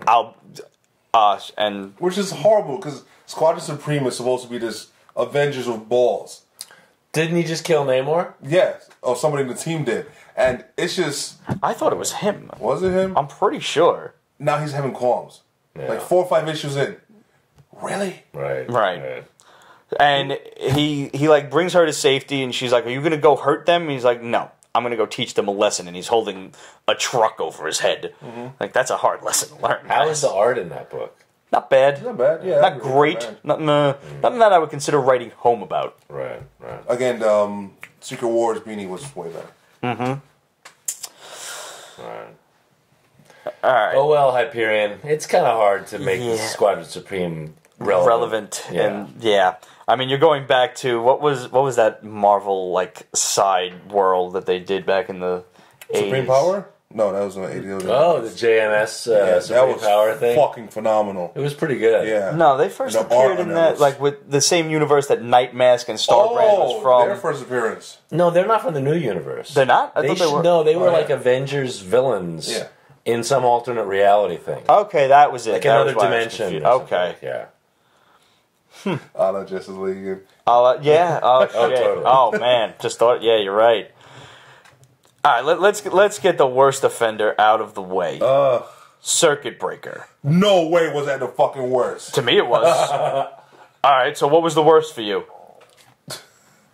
and... Which is horrible, because Squadron Supreme is supposed to be this Avengers of balls. Didn't he just kill Namor? Yes. Or somebody in the team did. And it's just... I thought it was him. Was it him? I'm pretty sure. Now he's having qualms. Yeah. Like 4 or 5 issues in. Really? Right. And he like brings her to safety, and she's like, are you going to go hurt them? And he's like, no. I'm going to go teach them a lesson. And he's holding a truck over his head. Mm-hmm. Like, that's a hard lesson to learn. How is the art in that book? Not bad. Not bad, yeah. Not great. Nothing that I would consider writing home about. Right. Again, Secret Wars beanie was way better. Mm-hmm. Right. All right. Oh well, Hyperion. It's kind of hard to make the Squadron Supreme relevant. And I mean, you're going back to what was that Marvel like side world that they did back in the 80s? Supreme Power? No, that was in the 80s. Oh, the JMS Supreme Power thing. Fucking phenomenal. It was pretty good. Yeah. No, they first appeared in that like with the same universe that Nightmask and Starbrand was from. Their first appearance. No, they're not from the new universe. They're not? I thought they were. No, they were like Avengers villains. Yeah. In some alternate reality thing. Okay, that was it. Like that another dimension. Okay. Yeah. I love Justice League. Yeah. Oh, shit. totally. Oh, man. Just thought. Yeah, you're right. All right, let's get the worst offender out of the way. Circuit Breaker. No way was that the fucking worst. To me, it was. All right, so what was the worst for you?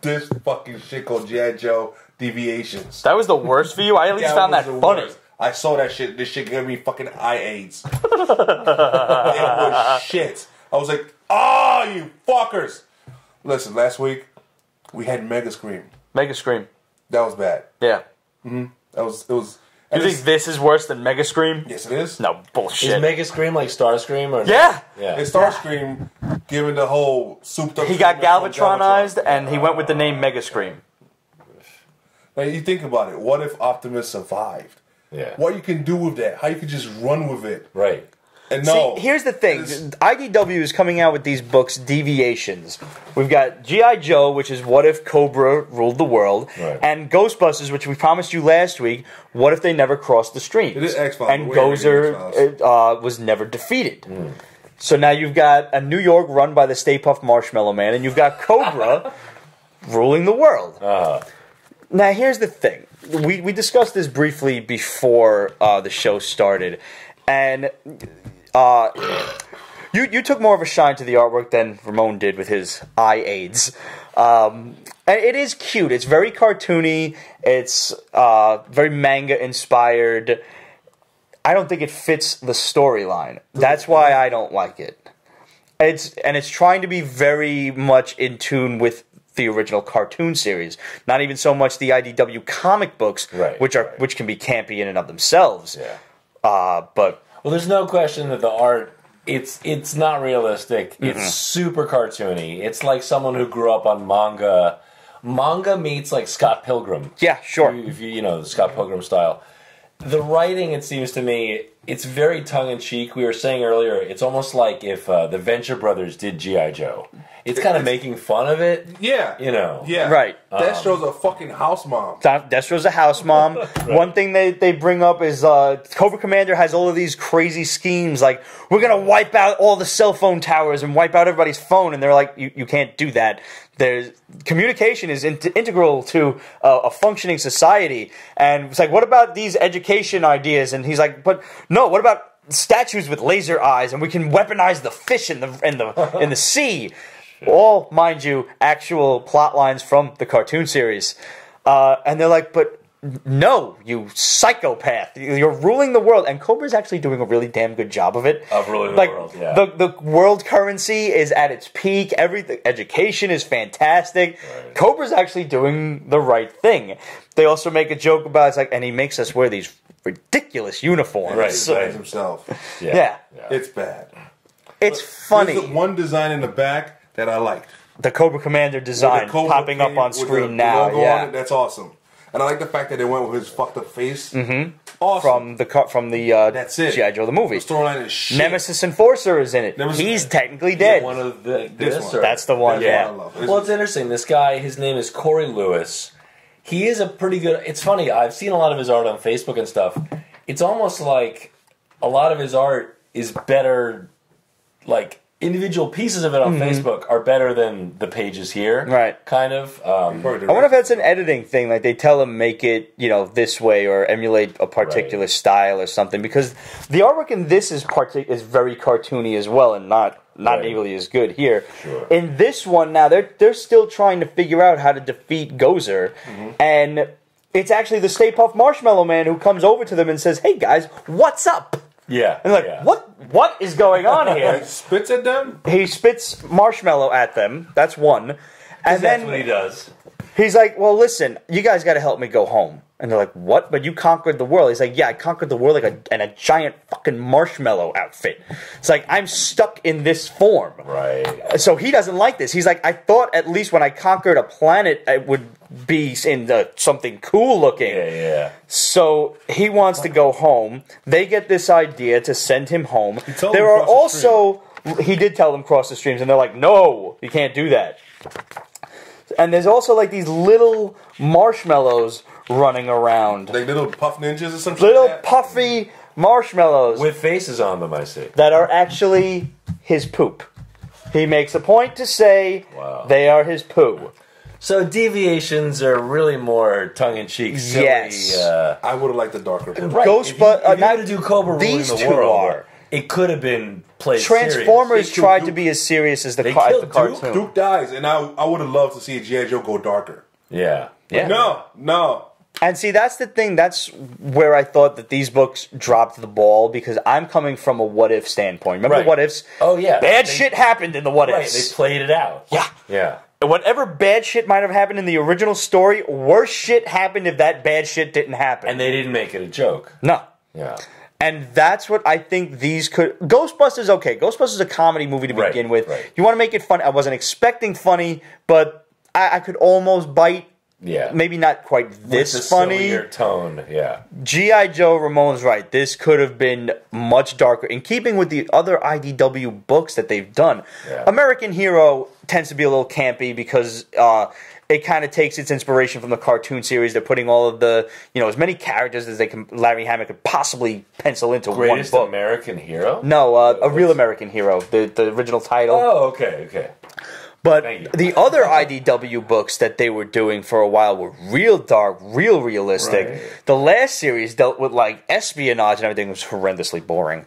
This fucking shit called G.I. Joe Deviations. That was the worst for you? I at least found that was the funny. worst. I saw that shit. This shit gave me fucking eye AIDS. It was shit. I was like, you fuckers. Listen, last week, we had Mega Scream. Mega Scream. That was bad. Yeah. It was. You think this is worse than Mega Scream? Yes, it is. No, bullshit. Is Mega Scream like Starscream or Yeah. Yeah. It's Starscream given the whole souped up. He got Galvatronized, and he went with the name Mega Scream. Like, you think about it. What if Optimus survived? Yeah. What you can do with that? How you can just run with it? Right. And no. See, here's the thing. IDW is coming out with these books, Deviations. We've got G.I. Joe, which is What If Cobra Ruled the World, Right. and Ghostbusters, which we promised you last week, What If They Never Crossed the Streams? It is X-Files. And Gozer was never defeated. So now you've got a New York run by the Stay Puft Marshmallow Man, and you've got Cobra ruling the world. Now, here's the thing. We discussed this briefly before the show started, and you took more of a shine to the artwork than Ramon did with his eye aids. And it is cute. It's very cartoony. It's very manga-inspired. I don't think it fits the storyline. That's why I don't like it. It's trying to be very much in tune with the original cartoon series, not even so much the IDW comic books, which can be campy in and of themselves. Yeah. But Well, there's no question that the art it's not realistic. It's super cartoony. It's like someone who grew up on manga. Manga meets like Scott Pilgrim. Yeah, sure. If you know the Scott Pilgrim style. The writing, it seems to me, it's very tongue-in-cheek. We were saying earlier, it's almost like if the Venture Brothers did G.I. Joe. It's kind of making fun of it. Yeah. You know. Yeah. Right. Destro's a fucking house mom. Destro's a house mom. One thing they bring up is Cobra Commander has all of these crazy schemes, like, we're going to wipe out all the cell phone towers and wipe out everybody's phone, and they're like, you can't do that. Communication is integral to a functioning society. And it's like, what about these education ideas? And he's like, but no, what about statues with laser eyes, and we can weaponize the fish in the sea? All, mind you, actual plot lines from the cartoon series. And they're like, but no, you psychopath. You're ruling the world. And Cobra's actually doing a really damn good job of it. Of ruling the world, yeah. The world currency is at its peak. Everything, education is fantastic. Right. Cobra's actually doing the right thing. They also make a joke about, it's like, and he makes us wear these ridiculous uniforms. Right, so, himself. Yeah. It's bad. It's funny. There's one design in the back that I liked. The Cobra Commander design popping up on screen now. Yeah, that's awesome. And I like the fact that they went with his fucked up face. Awesome. From the that's it. G.I. Joe the movie. The storyline is shit. Nemesis Enforcer is in it. He's technically dead. One of this one. That's the one. Yeah. Well, it's interesting. This guy, his name is Corey Lewis. He is a pretty good. It's funny. I've seen a lot of his art on Facebook and stuff. It's almost like a lot of his art is better, like. Individual pieces of it on Facebook are better than the pages here. Right. Kind of. I wonder if that's an editing thing. Like, they tell him, make it, this way or emulate a particular style or something. Because the artwork in this is very cartoony as well, and not nearly as good here. Sure. In this one now, they're still trying to figure out how to defeat Gozer. And it's actually the Stay Puft Marshmallow Man who comes over to them and says, hey guys, what's up? Yeah. And what is going on here? He spits at them? He spits marshmallow at them. That's one. And that's what he does. He's like, well, listen, you guys got to help me go home. And they're like, what? But you conquered the world. He's like, yeah, I conquered the world in a giant fucking marshmallow outfit. It's like, I'm stuck in this form. Right. So he doesn't like this. He's like, I thought at least when I conquered a planet, it would be in something cool looking. Yeah. So he wants to go home. They get this idea to send him home. There are also... He did tell them cross the streams, and they're like, no, you can't do that. And there's also like these little marshmallows running around. Like little puff ninjas or something. Little puffy marshmallows. With faces on them, I see. That are actually his poop. He makes a point to say they are his poo. So deviations are really more tongue-in-cheek, silly. Yes. I would have liked the darker one. Right. If you're going to do Cobra these ruling the two world, are. It could have been played Transformers serious. tried to be as serious as the cartoon. Duke dies, and I would have loved to see G.I. Joe go darker. Yeah. No. And see, that's the thing. That's where I thought that these books dropped the ball, because I'm coming from a what-if standpoint. Remember the what-ifs? Oh, yeah. Bad shit happened in the what-ifs. Right, they played it out. Yeah. Whatever bad shit might have happened in the original story, worse shit happened if that bad shit didn't happen. And they didn't make it a joke. No. Yeah. And that's what I think these could... Ghostbusters, okay. Ghostbusters is a comedy movie to begin with. Right. You want to make it fun. I wasn't expecting funny, but I could almost bite. Yeah. Maybe not quite this With the funny. sillier tone, yeah. G.I. Joe, Ramon's right. This could have been much darker. In keeping with the other IDW books that they've done, American Hero tends to be a little campy because it kind of takes its inspiration from the cartoon series. They're putting all of the, as many characters as Larry Hama could possibly pencil into Greatest one book. American Hero? No, A Real American Hero, the original title. Oh, okay. But the other IDW books that they were doing for a while were real dark, real realistic. Right. The last series dealt with like espionage and everything. It was horrendously boring.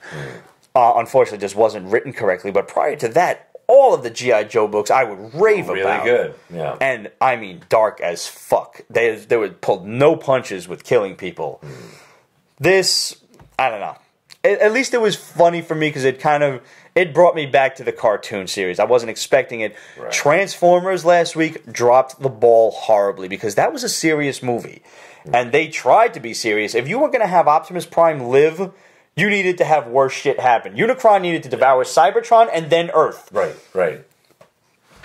Unfortunately, just wasn't written correctly. But prior to that, all of the G.I. Joe books I would rave about. Really good, yeah. And I mean, dark as fuck. They would pull no punches with killing people. This, I don't know. At least it was funny for me because it brought me back to the cartoon series. I wasn't expecting it. Right. Transformers last week dropped the ball horribly because that was a serious movie. And they tried to be serious. If you were going to have Optimus Prime live, you needed to have worse shit happen. Unicron needed to devour Cybertron and then Earth. Right.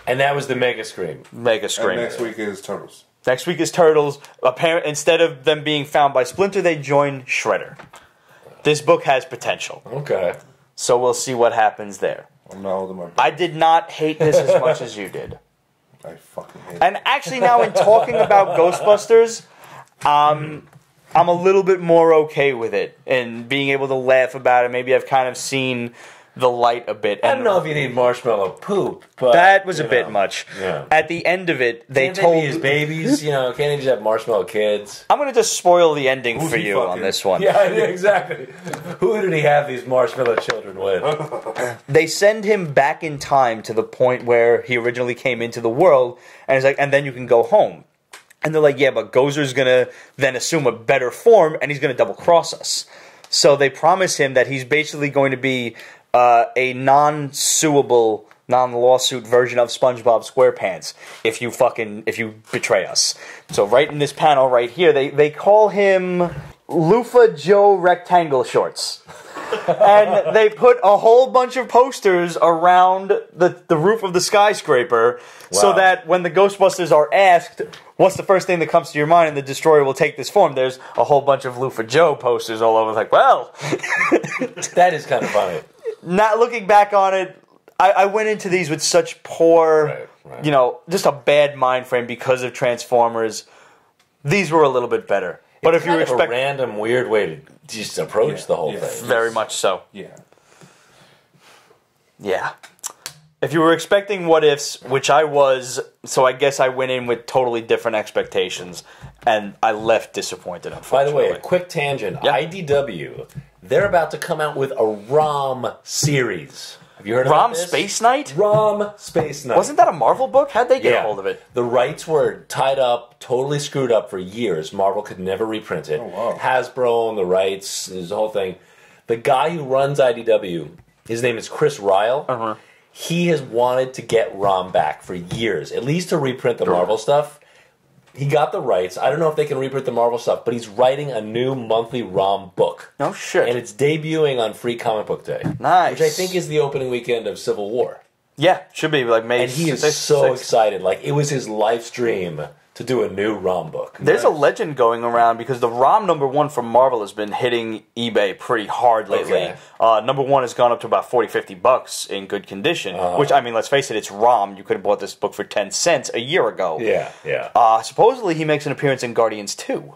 And that was the Mega Scream. Mega Scream. And next week is Turtles. Next week is Turtles. Instead of them being found by Splinter, they join Shredder. This book has potential. Okay. So we'll see what happens there. I'm not holding my breath. I did not hate this as much as you did. I fucking hate it. And actually now in talking about Ghostbusters, I'm a little bit more okay with it and being able to laugh about it. Maybe I've kind of seen the light a bit. I don't know if you need marshmallow poop, but... That was a bit much. Yeah. At the end of it, they Can't told... they be his babies? Can't they just have marshmallow kids? I'm going to just spoil the ending Who's for he you fucking? on this one. Yeah, exactly. Who did he have these marshmallow children with? They send him back in time to the point where he originally came into the world, and he's like, and then you can go home. And they're like, yeah, but Gozer's going to then assume a better form, and he's going to double-cross us. So they promise him that he's basically going to be a non-suable, non-lawsuit version of SpongeBob SquarePants if you betray us. So right in this panel right here, they call him Loofah Joe Rectangle Shorts. And they put a whole bunch of posters around the roof of the skyscraper so that when the Ghostbusters are asked, what's the first thing that comes to your mind and the Destroyer will take this form, there's a whole bunch of Loofah Joe posters all over. Like, well... That is kind of funny. Not looking back on it, I went into these with such poor, just a bad mind frame because of Transformers. These were a little bit better. But It's if you kind of expect a random, weird way to just approach the whole thing. very much so. Yeah. If you were expecting what ifs, which I was, so I guess I went in with totally different expectations, and I left disappointed, By unfortunately. the way, a quick tangent. Yeah. IDW, they're about to come out with a ROM series. Have you heard Rom about this? Space Knight? ROM Space Knight. Wasn't that a Marvel book? How'd they get a hold of it? The rights were tied up, totally screwed up for years. Marvel could never reprint it. Oh, wow. Hasbro owned the rights, this whole thing. The guy who runs IDW, his name is Chris Ryle. He has wanted to get ROM back for years, at least to reprint the Marvel stuff. he got the rights. I don't know if they can reprint the Marvel stuff, but he's writing a new monthly ROM book. No shit. And it's debuting on Free Comic Book Day. Nice. Which I think is the opening weekend of Civil War. Yeah, should be like May. And he is 6th, so 6th. excited. Like, it was his life dream to do a new ROM book. There's a legend going around because the ROM #1 from Marvel has been hitting eBay pretty hard lately. Okay. #1 has gone up to about $40-50 in good condition. Which, I mean, let's face it, it's ROM. You could have bought this book for 10 cents a year ago. Yeah, yeah. Supposedly he makes an appearance in Guardians 2.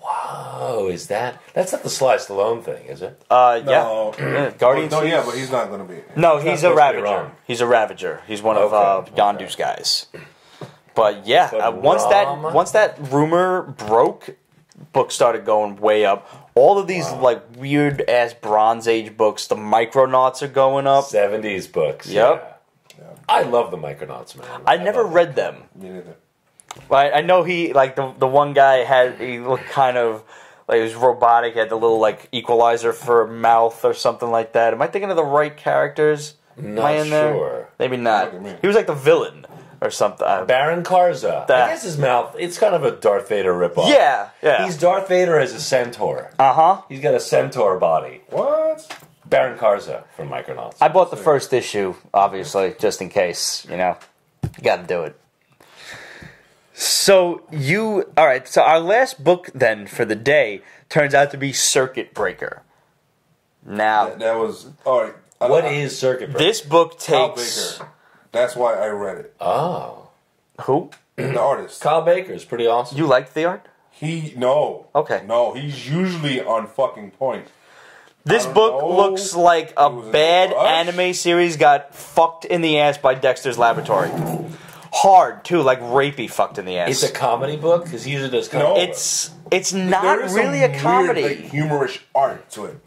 Wow, is that... That's not the Sly Stallone thing, is it? No. Yeah. Guardians No, 2. yeah, but he's not going to be. No, He's he's not a supposed to be Ravager. Rom. He's a Ravager. He's one of Okay, Yondu's guys. But yeah, But once that rumor broke, books started going way up. All of these like weird ass Bronze Age books, the Micronauts are going up. 70s books. Yep. Yeah. I love the Micronauts, man. I never read them. Me neither. I know he like the one guy he looked kind of like he was robotic. He had the little like equalizer for a mouth or something like that. Am I thinking of the right characters? Am I in there? Sure. Maybe not. Look at me. He was like the villain or something. Baron Karza. That- I guess his mouth, it's kind of a Darth Vader ripoff. Yeah, yeah. He's Darth Vader as a centaur. He's got a centaur body. What? Baron Karza from Micronauts. I bought the first issue, obviously, just in case, you know. You gotta do it. So, alright, so our last book then for the day turns out to be Circuit Breaker. Now, That was... All right. What is Circuit Breaker? this book Kyle takes... Baker. That's why I read it. Oh. Who? The artist. Kyle Baker's pretty awesome. You liked the art? No. Okay. No, he's usually on fucking point. This I don't book know. looks like a was in bad a rush. anime series got fucked in the ass by Dexter's Laboratory. Hard, too, like rapey fucked in the ass. It's a comedy book? Because he usually does comedy No. books. It's not There is really some a comedy. Weird, like, humorous art to it.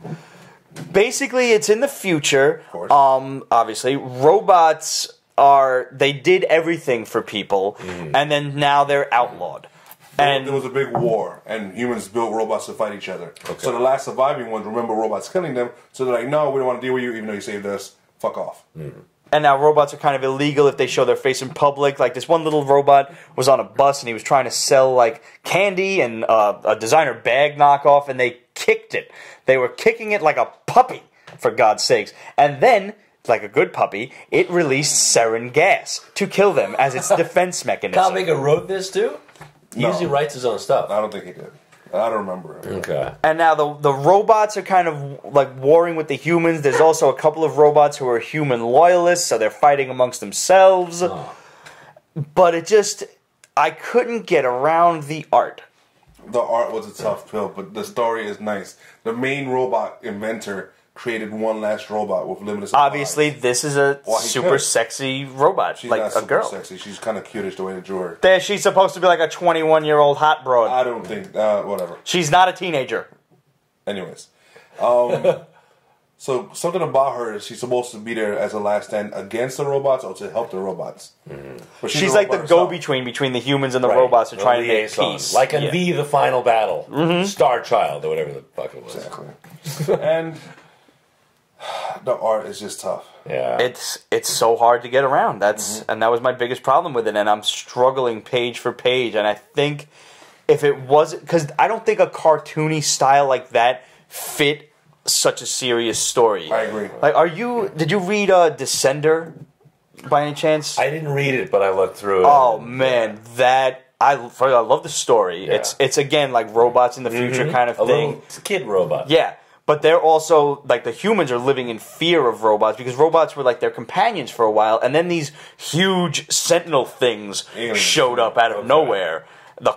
Basically, it's in the future. Of course. Obviously, robots they did everything for people, and then now they're outlawed. And There was a big war, and humans built robots to fight each other. So the last surviving ones remember robots killing them, so they're like, no, we don't want to deal with you, even though you saved us. Fuck off. And now robots are kind of illegal if they show their face in public. Like this one little robot was on a bus and he was trying to sell like candy and a designer bag knockoff, and they kicked it. They were kicking it like a puppy, for God's sakes. And then, like a good puppy, it released sarin gas to kill them as its defense Kyle mechanism. Baker wrote this, too? He No. usually writes his own stuff. I don't think he did. I don't remember it. Okay. And now the robots are kind of like warring with the humans. There's also a couple of robots who are human loyalists, so they're fighting amongst themselves. But I couldn't get around the art. The art was a tough pill, but the story is nice. The main robot inventor created one last robot with limited supplies. Obviously, this is a Well, he super could. sexy robot, She's like not a super girl. sexy. She's kind of cutish the way they drew her. She's supposed to be like a 21-year-old hot broad. I don't think, whatever. She's not a teenager. Anyways. So something about her is she's supposed to be there as a last stand against the robots or to help the robots. But She's a like the robot herself. go-between between the humans and the Right. robots who The try to make liaison. peace. Like in Yeah. V, the final battle. Star Child, or whatever the fuck it was. Exactly. And the art is just tough. Yeah. It's so hard to get around. And that was my biggest problem with it. And I'm struggling page for page. And I think if it wasn't, because I don't think a cartoony style like that fit such a serious story. I agree. Like, did you read Descender by any chance? I didn't read it, but I looked through it. Oh man, I love the story. Yeah. It's again like robots in the future kind of A thing. little kid robot. Yeah, but they're also like the humans are living in fear of robots because robots were like their companions for a while, and then these huge sentinel things Aliens. showed up out of nowhere.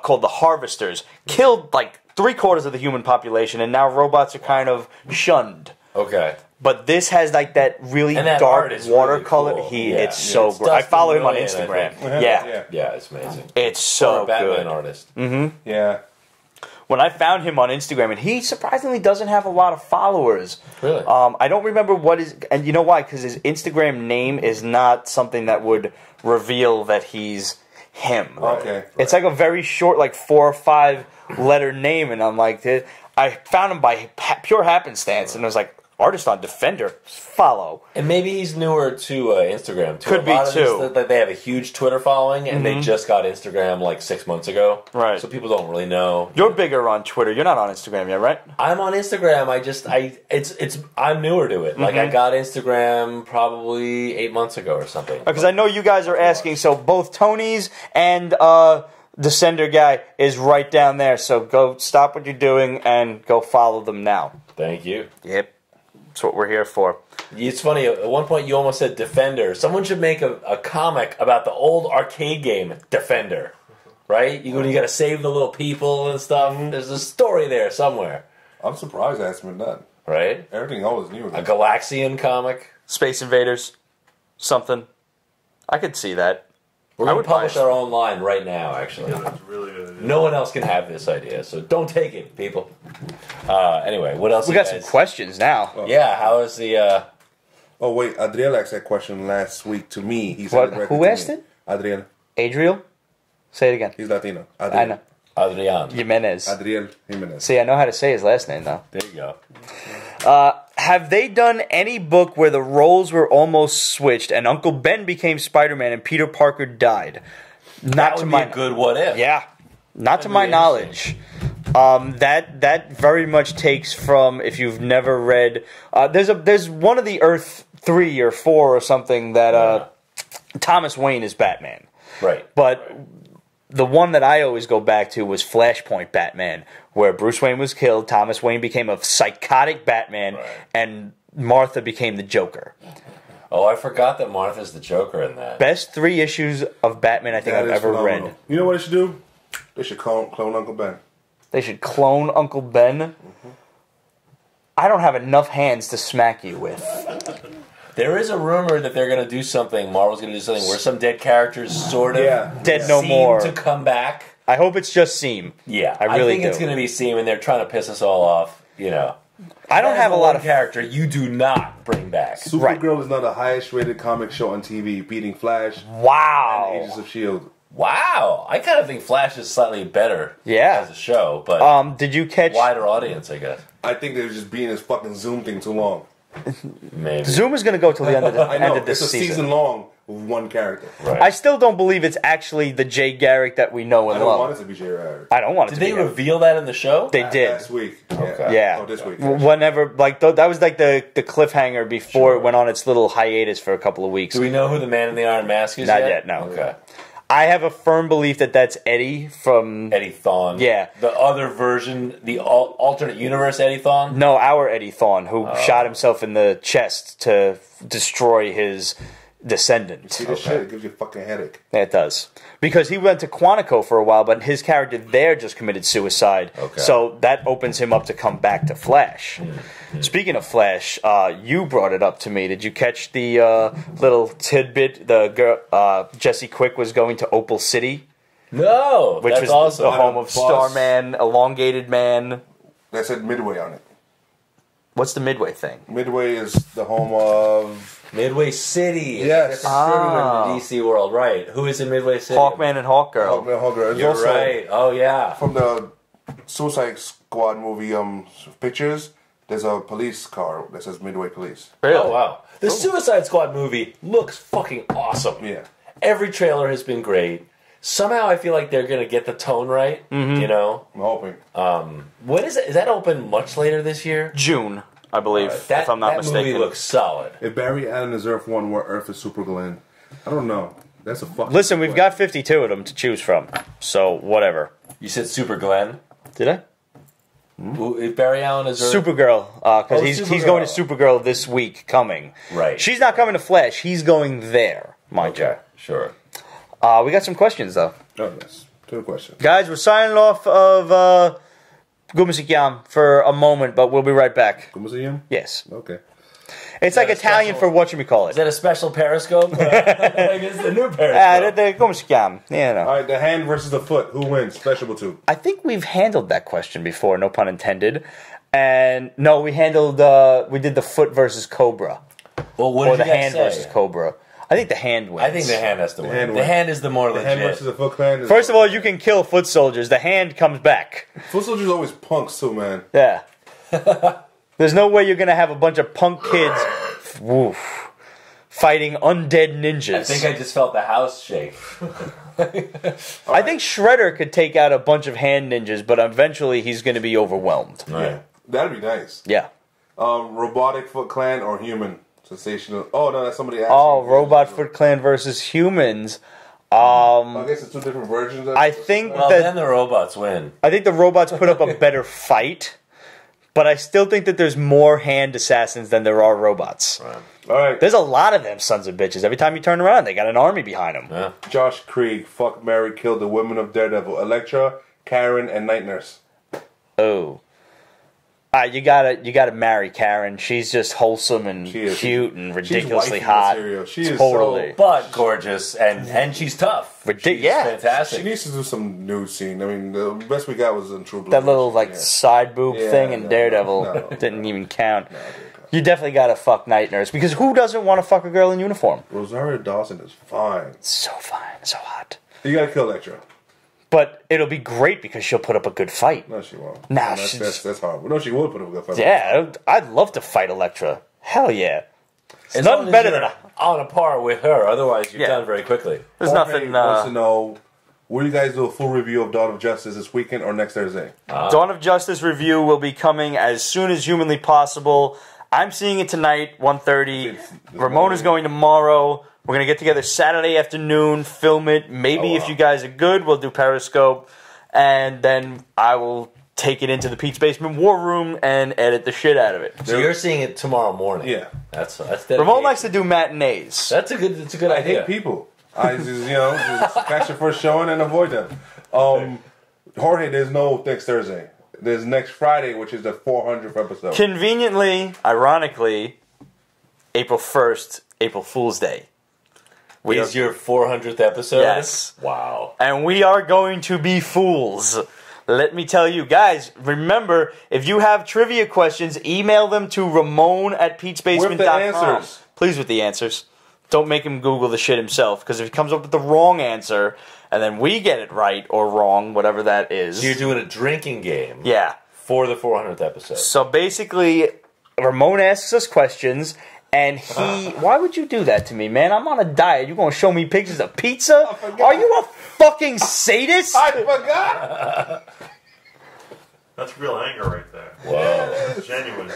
Called the Harvesters, killed like 3/4 of the human population, and now robots are kind of shunned. Okay. But this has like that really And that dark art is watercolor. really cool. It's Yeah. so It's great. I Dustin follow him on Millian, I Instagram. think. Yeah. Yeah, it's amazing. It's so Or a Batman good. artist. Yeah. When I found him on Instagram, and he surprisingly doesn't have a lot of followers. Really? I don't remember and you know why? Because his Instagram name is not something that would reveal that he's him. Okay. It's like a very short, like 4 or 5 letter name, and I'm like, I found him by pure happenstance, and I was like, artist on Defender. Follow. And maybe he's newer to Instagram, too. Could be, too. They have a huge Twitter following, and they just got Instagram like 6 months ago. Right. So people don't really know. You're bigger on Twitter. You're not on Instagram yet, right? I'm on Instagram. I'm newer to it. Like, I got Instagram probably 8 months ago or something. Because I know you guys are asking, so both Tony's and Descender guy is right down there. So go stop what you're doing and go follow them now. Thank you. Yep. That's what we're here for. It's funny, at one point you almost said Defender. Someone should make a comic about the old arcade game, Defender. Right? When you gotta save the little people and stuff. There's a story there somewhere. I'm surprised it hasn't been done. Right? Everything always new. A Galaxian comic. Space Invaders. Something. I could see that. We're going to publish our own line right now, actually. Yeah, that's really good idea. No one else can have this idea, so don't take it, people. Anyway, what else? We got some questions now. Yeah, how is the... Oh, wait. Adriel asked that question last week to me. He What? said it Who asked it? Adriel. Adriel? Say it again. He's Latino. I Adriel. know. Adrian. Jimenez. Adriel Jimenez. See, I know how to say his last name, though. There you go. Have they done any book where the roles were almost switched and Uncle Ben became Spider-Man and Peter Parker died? That would be a good what if. Yeah. Not to my knowledge. That very much takes from, if you've never read, there's one of the Earth 3 or 4 or something that Thomas Wayne is Batman. Right. But the one that I always go back to was Flashpoint Batman, where Bruce Wayne was killed, Thomas Wayne became a psychotic Batman, and Martha became the Joker. Oh, I forgot that Martha's the Joker in that. Best 3 issues of Batman I think I've ever read. You know what they should do? They should clone Uncle Ben. They should clone Uncle Ben. I don't have enough hands to smack you with. There is a rumor that they're going to do something, Marvel's going to do something, where some dead characters sort of Dead no more. to come back. I hope it's just Seam. Yeah, I really think it's going to be Seam, and they're trying to piss us all off, you know. I don't have a lot of character you do not bring back. Supergirl is now the highest rated comic show on TV, beating Flash Wow. and Agents of S.H.I.E.L.D. Wow, I kind of think Flash is slightly better as a show, but did you catch wider audience, I guess. I think they're just being this fucking Zoom thing too long. Maybe. Zoom is going to go till the end of the I know, end of this it's a season long with one character. Right. I still don't believe it's actually the Jay Garrick that we know and I don't love. want it to be J. Ryder. I don't want it Did to be. they reveal that in the show? They did. Last week. Okay. Yeah. Oh, this week. Whenever, like, that was like the cliffhanger before it went on its little hiatus for a couple of weeks. Do we know who the Man in the Iron Mask is Not yet, no. Okay. I have a firm belief that that's Eddie from... Eddie Thawne. Yeah. The other version, the alternate universe Eddie Thawne? No, our Eddie Thawne, who shot himself in the chest to destroy his descendant. See this shit? It gives you a fucking headache. Yeah, it does. Because he went to Quantico for a while, but his character there just committed suicide. Okay. So that opens him up to come back to Flash. Speaking of Flash, you brought it up to me. Did you catch the little tidbit? The girl, Jesse Quick was going to Opal City, No, which that's was awesome. the home of Boss. Starman, Elongated Man. That said Midway on it. What's the Midway thing? Midway is the home of... Midway City. Yes. It's a city in the DC world, right? Who is in Midway City? Hawkman and Hawkgirl. Hawkgirl. It's You're also right. Oh, yeah. from the Suicide Squad movie pictures. There's a police car that says Midway Police. Really? Oh, wow. The Suicide Squad movie looks fucking awesome. Yeah. Every trailer has been great. Somehow I feel like they're going to get the tone right, you know? I'm hoping. When is it? Is that open much later this year? June, I believe, That, if I'm not that mistaken. movie looks solid. If Barry Allen is Earth 1, where Earth is Supergirl in, I don't know. That's a fucking... Listen, we've got 52 of them to choose from, so whatever. You said Super Glenn? Did I? If Barry Allen is... Supergirl, because Oh, he's Supergirl. going to Supergirl this week coming. Right. She's not coming to Flash. He's going there, mind Okay, sure. you. We got some questions, though. Oh, yes. To the question. Guys, we're signing off of Gumasikyam for a moment, but we'll be right back. Como se llama? Yes. Okay. It's like a Italian special- for whatchamacallit. Is that a special Periscope? Like, it's the new Periscope. The Gumasikyam. Yeah, no. All right, the hand versus the foot. Who wins? Special two. I think we've handled that question before, no pun intended. And no, we handled we did the foot versus Cobra. Well, what Or did the you guys hand say? versus Cobra. I think the hand wins. I think the hand has to win. hand The wins. hand is the more The legit. hand versus the foot clan. First of all, you can kill foot soldiers. The hand comes back. Foot soldiers always punks too, man. Yeah. There's no way you're going to have a bunch of punk kids fighting undead ninjas. I think I just felt the house shake. I think Shredder could take out a bunch of hand ninjas, but eventually he's going to be overwhelmed. Yeah, that'd be nice. Yeah. Robotic Foot Clan or human? Sensational. Oh, no, that's somebody asking. Oh, Robot Foot Clan versus humans. I guess it's two different versions. I think Well, then the robots win. I think the robots put up a better fight, but I still think that there's more hand assassins than there are robots. Right. All right. There's a lot of them sons of bitches. Every time you turn around, they got an army behind them. Yeah. Josh Krieg, fuck, marry, kill the women of Daredevil. Elektra, Karen, and Night Nurse. Oh. You gotta marry Karen. She's just wholesome and cute and ridiculously hot. She is totally. so, But gorgeous, and she's tough. She's fantastic. She needs to do some nude scene. I mean, the best we got was in True Blue. That little side boob thing in Daredevil no. didn't even count. You definitely gotta fuck Night Nurse, because who doesn't want to fuck a girl in uniform? Rosario Dawson is fine. So fine, so hot. You gotta kill Elektra. But it'll be great because she'll put up a good fight. No, she won't. Nah, that's hard. No, she would put up a good fight. Yeah, I'd love to fight Elektra. Hell yeah. It's nothing better than on a par with her. Otherwise, you're done very quickly. There's nothing. Wants to know, will you guys do a full review of Dawn of Justice this weekend or next Thursday? Dawn of Justice review will be coming as soon as humanly possible. I'm seeing it tonight, 1:30. Ramon is going tomorrow. We're going to get together Saturday afternoon, film it. Maybe if you guys are good, we'll do Periscope. And then I will take it into the Pete's Basement War Room and edit the shit out of it. So you're seeing it tomorrow morning. Yeah. That's Ramon likes to do matinees. That's a good I idea. hate people. I just, just catch your first showing and avoid them. Jorge, there's no next Thursday. There's next Friday, which is the 400th episode. Conveniently, ironically, April 1st, April Fool's Day. Is your 400th episode? Yes. Wow. And we are going to be fools. Let me tell you, guys, remember, if you have trivia questions, email them to Ramon@Pete'sBasement.com. With the answers. Please, with the answers. Don't make him Google the shit himself, because if he comes up with the wrong answer, and then we get it right or wrong, whatever that is. So you're doing a drinking game. Yeah. For the 400th episode. So basically, Ramon asks us questions, and he... Why would you do that to me, man? I'm on a diet. You going to show me pictures of pizza? Are you a fucking sadist? I forgot! That's real anger right there. Whoa. Genuine.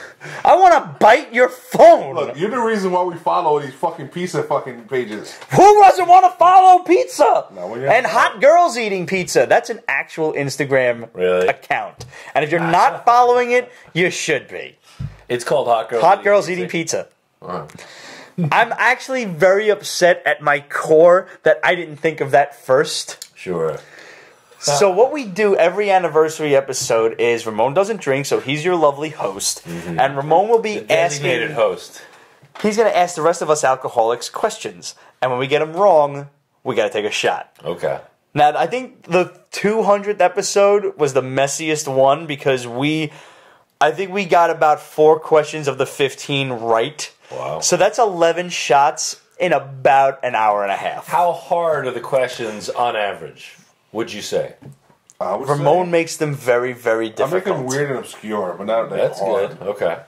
I want to bite your phone. Look, you're the reason why we follow these fucking pizza fucking pages. Who doesn't want to follow pizza? No, when And hot girls eating pizza. That's an actual Instagram account. And if you're not following it, you should be. It's called Hot Girls Eating Pizza. I'm actually very upset at my core that I didn't think of that first. Sure. So what we do every anniversary episode is Ramon doesn't drink, so he's your lovely host. Mm-hmm. And Ramon will be designated host. He's going to ask the rest of us alcoholics questions. And when we get them wrong, we got to take a shot. Okay. Now, I think the 200th episode was the messiest one because I think we got about 4 questions of the 15 right. Wow. So that's 11 shots in about an hour and a half. How hard are the questions on average, would you say? Ramon makes them very, very difficult. I make them weird and obscure, but not that hard. That's good. Okay.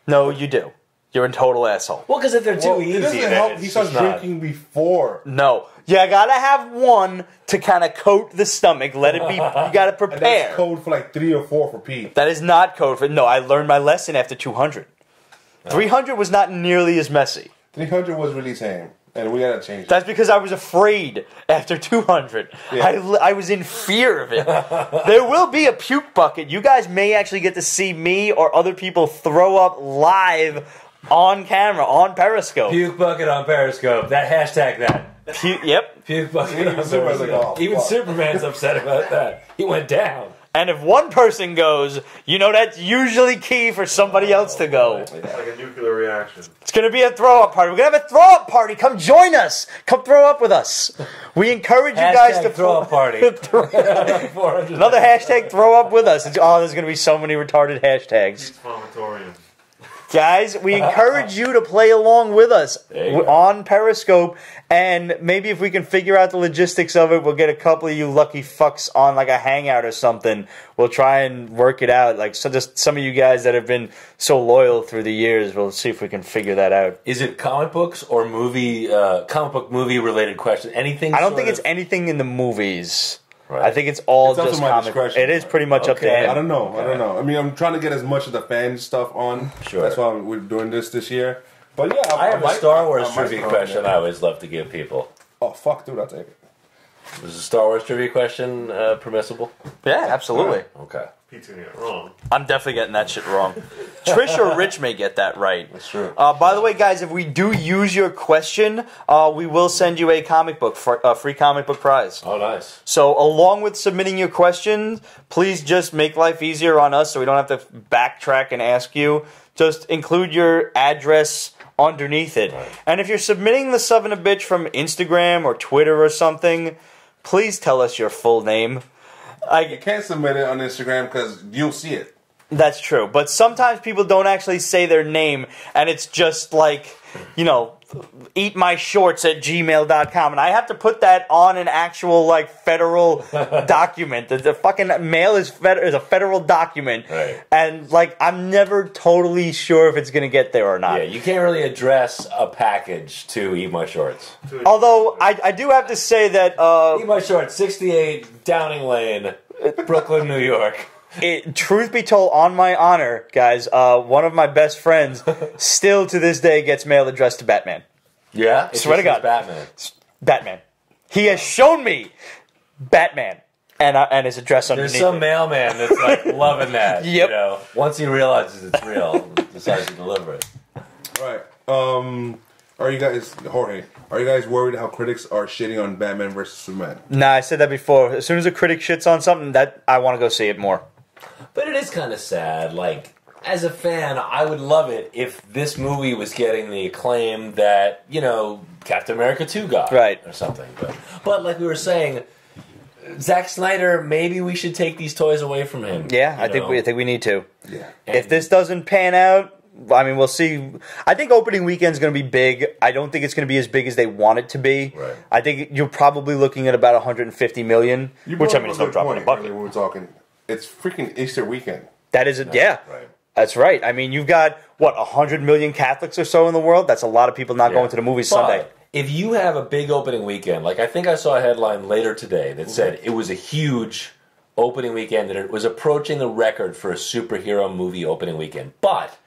No, you do. You're a total asshole. Well, because if they're too easy, it doesn't help. He starts drinking before. No. You gotta have one to kind of coat the stomach. Let it be. You gotta prepare. And that's code for like 3 or 4 for Pete. That is not code for. No, I learned my lesson after 200. 300 was not nearly as messy. 300 was really tame, and we gotta change it. That's because I was afraid after 200. Yeah. I was in fear of it. There will be a puke bucket. You guys may actually get to see me or other people throw up live on camera, on Periscope. Puke bucket on Periscope. That hashtag that. Yep. Puke bucket on Superman's Periscope. like, oh, Even fuck. Superman's upset about that. He went down. And if one person goes, that's usually key for somebody else to go. It's like a nuclear reaction. It's going to be a throw-up party. We're going to have a throw-up party. Come join us. Come throw up with us. We encourage you guys to throw up party. Another hashtag throw up with us. There's going to be so many retarded hashtags. Vomitorium. Guys, we encourage you to play along with us you go. on Periscope, and maybe if we can figure out the logistics of it, we'll get a couple of you lucky fucks on like a hangout or something. We'll try and work it out. Like, so just some of you guys that have been so loyal through the years, we'll see if we can figure that out. Is it comic books or comic book movie related question? Anything? I don't think it's anything in the movies. Right. I think it's all It's up to just my comic. discretion. It is pretty much up to Okay. him. I don't know. I mean, I'm trying to get as much of the fan stuff on. Sure. That's why we're doing this year. But yeah, I have a Star Wars I might trivia throw it question in. I always love to give people. Oh fuck, dude, I'll take it. Was a Star Wars trivia question permissible? Yeah, absolutely. Okay. Pete's gonna get it wrong. I'm definitely getting that shit wrong. Trish or Rich may get that right. That's true. By the way, guys, if we do use your question, we will send you a comic book, free comic book prize. Oh, nice. So, along with submitting your question, please just make life easier on us so we don't have to backtrack and ask you. Just include your address underneath it. Right. And if you're submitting the Subbing a Bitch from Instagram or Twitter or something, please tell us your full name. You can't submit it on Instagram because you'll see it. That's true. But sometimes people don't actually say their name, and it's just like, eatmyshorts@gmail.com. And I have to put that on an actual, like, federal document. The fucking mail is a federal document. Right. And, like, I'm never totally sure if it's going to get there or not. Yeah, you can't really address a package to Eat My Shorts. Although, I do have to say that... Eat My Shorts, 68 Downing Lane, Brooklyn, New York. Truth be told, on my honor, guys, one of my best friends still to this day gets mail addressed to Batman. Yeah? It Swear to just God. says Batman. Batman. He has shown me Batman and his address underneath. There's some it. mailman that's like loving that. Yep. Once he realizes it's real, decides to deliver it. Right. Are you guys, Jorge? Are you guys worried how critics are shitting on Batman versus Superman? Nah, I said that before. As soon as a critic shits on something, that I want to go see it more. But it is kind of sad. Like, as a fan, I would love it if this movie was getting the acclaim that, Captain America 2 got. Right. Or something. But like we were saying, Zack Snyder, maybe we should take these toys away from him. Yeah, I think we need to. Yeah. If this doesn't pan out, I mean, we'll see. I think opening weekend's going to be big. I don't think it's going to be as big as they want it to be. Right. I think you're probably looking at about 150 million, which I mean, it's no drop in the bucket. When we're talking, it's freaking Easter weekend. That is yeah. Right. That's right. I mean, you've got, 100 million Catholics or so in the world? That's a lot of people not going to the movies Sunday. If you have a big opening weekend, like I think I saw a headline later today that said it was a huge opening weekend and it was approaching the record for a superhero movie opening weekend. But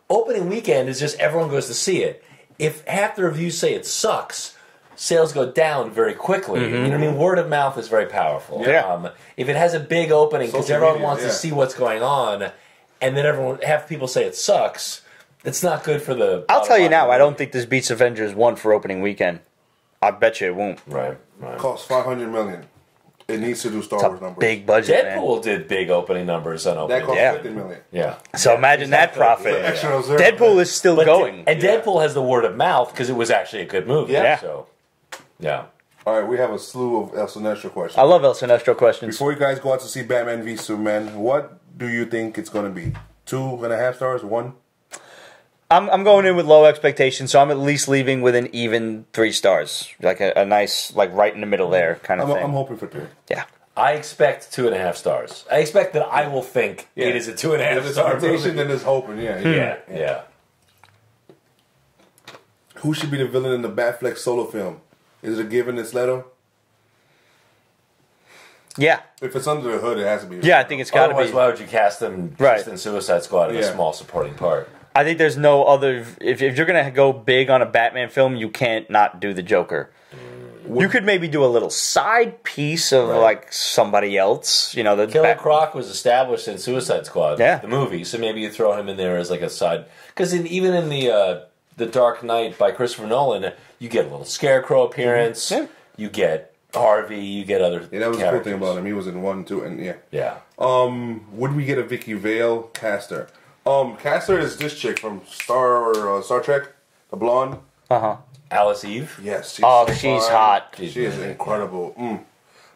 opening weekend is just everyone goes to see it. If half the reviews say it sucks, sales go down very quickly. You know what I mean? Word of mouth is very powerful. Yeah. If it has a big opening because Social everyone media, wants to see what's going on, and then half people say it sucks, it's not good for the... I'll tell you now, I don't think this beats Avengers 1 for opening weekend. I bet you it won't. Right. Costs $500 million. It needs to do Star Wars numbers. Big budget, Deadpool man. did big opening numbers on opening. That costs Yeah. $50 million. Yeah. So imagine that profit. The extra reserve, Deadpool man. is still But going. and Deadpool has the word of mouth because it was actually a good movie. Yeah. So, yeah. All right, we have a slew of El Sinestro questions. I love El Sinestro questions. Before you guys go out to see Batman v Superman, what do you think it's going to be? 2.5 stars? 1? I'm going in with low expectations, so I'm at least leaving with an even 3 stars. Like a nice, like right in the middle there kind of thing. I'm hoping for 3. Yeah. I expect 2.5 stars. I expect that I will think it is a 2.5 If it's star expectation, movie. then it's hoping, Yeah. Who should be the villain in the Batfleck solo film? Is it a given it's Leto? Yeah. If it's under the hood, it has to be. Yeah, I think it's got to Otherwise, be. why would you cast him just in Suicide Squad in a Yeah. small supporting part? I think there's no other... If you're going to go big on a Batman film, you can't not do the Joker. You could maybe do a little side piece of, like, somebody else. You know, the Killer Croc was established in Suicide Squad, the movie, so maybe you throw him in there as like a side... Because even in the Dark Knight by Christopher Nolan, you get a little Scarecrow appearance, you get Harvey, you get other Yeah, that was characters. the cool thing about him. He was in 1, 2, and yeah. Yeah. Would we get a Vicky Vale caster? Caster is this chick from Star Trek, the blonde. Uh-huh. Alice Eve? Yes. She's hot. She is incredible.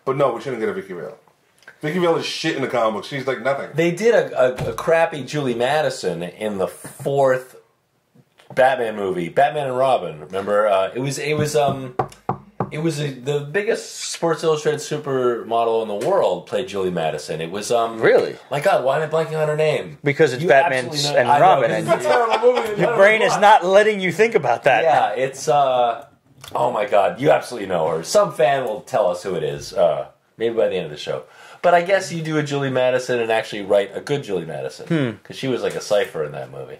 But no, we shouldn't get a Vicky Vale. Vicky Vale is shit in the comic book. She's like nothing. They did a crappy Julie Madison in the 4th Batman movie, Batman and Robin. Remember? It was the biggest Sports Illustrated supermodel in the world played Julie Madison. It was Really? My God, why am I blanking on her name? Because it's You Batman absolutely know- and I know, Robin, it's and a terrible movie. your brain is not letting you think about that. Yeah, it's oh my God, you absolutely know her. Some fan will tell us who it is. Maybe by the end of the show. But I guess you do a Julie Madison and actually write a good Julie Madison because she was like a cipher in that movie.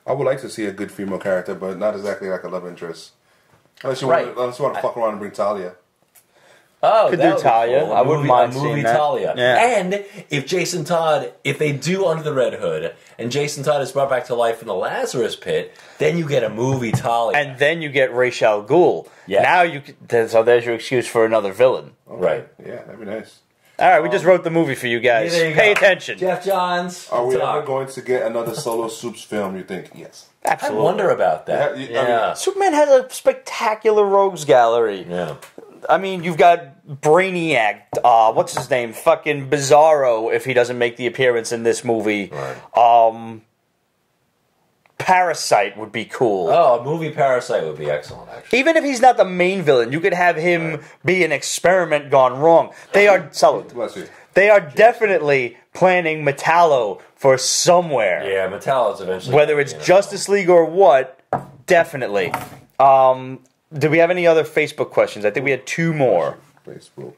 I would like to see a good female character, but not exactly like a love interest. Unless you Right. want to fuck around and bring Talia. Oh, Could that do would be Talia. cool. I wouldn't mind a movie seeing that. Talia. Yeah. And if Jason Todd, if they do Under the Red Hood, and Jason Todd is brought back to life in the Lazarus Pit, then you get a movie Talia. And then you get Ra's al Ghul. Yes. Now so there's your excuse for another villain. Okay. Right. Yeah, that'd be nice. All right, we just wrote the movie for you guys. Yeah, there you Pay go. attention. Jeff Johns. Are we talk. ever going to get another Solo Soups film, you think? Yes. I Absolutely. wonder about that. Yeah, Yeah. I mean- Superman has a spectacular rogues gallery. Yeah. I mean, you've got Brainiac, what's his name? Fucking Bizarro, if he doesn't make the appearance in this movie. Right. Parasite would be cool. Oh, a movie Parasite would be excellent, actually. Even if he's not the main villain, you could have him be an experiment gone wrong. They are Bless you. They are definitely planning Metallo for somewhere. Yeah, Metallo's eventually. Whether it's Justice League or what, definitely. Do we have any other Facebook questions? I think we had 2 more. Facebook.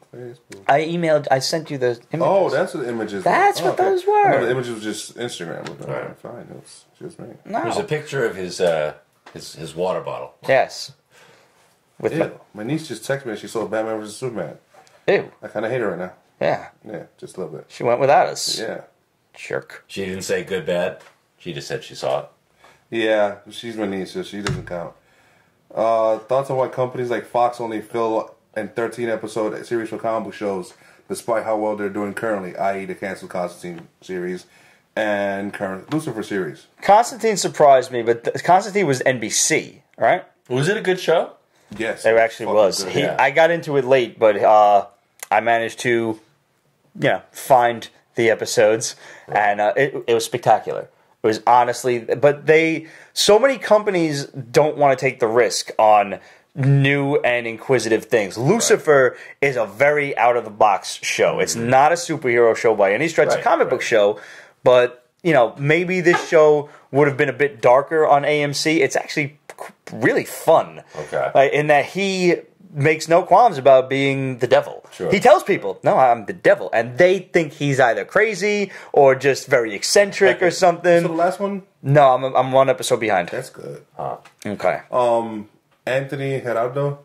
I sent you the images. Oh, that's what the images. That's what those were. No, the images was just Instagram. Alright, fine. It's just me. No. There's a picture of his water bottle. Yes. With Ew. My niece just texted me and she saw Batman vs Superman. Ew. I kind of hate her right now. Yeah. Yeah, just a little bit. She went without us. Yeah. Jerk. She didn't say good, bad. She just said she saw it. Yeah, she's my niece, so she doesn't count. Thoughts on why companies like Fox only fill in 13-episode series for comic book shows, despite how well they're doing currently, i.e. the canceled Constantine series and current Lucifer series. Constantine surprised me, but Constantine was NBC, right? Was it a good show? Yes. It actually fucking was. good. Yeah. I got into it late, but I managed to, find the episodes, and it was spectacular. It was honestly, but so many companies don't want to take the risk on new and inquisitive things. Lucifer is a very out of the box show. It's not a superhero show by any stretch. It's a comic book show, but maybe this show would have been a bit darker on AMC. It's actually really fun. Okay. In that he makes no qualms about being the devil. Sure. He tells people, "No, I'm the devil," and they think he's either crazy or just very eccentric or something. So the last one? No, I'm 1 episode behind. That's good. Okay. Anthony Gerardo,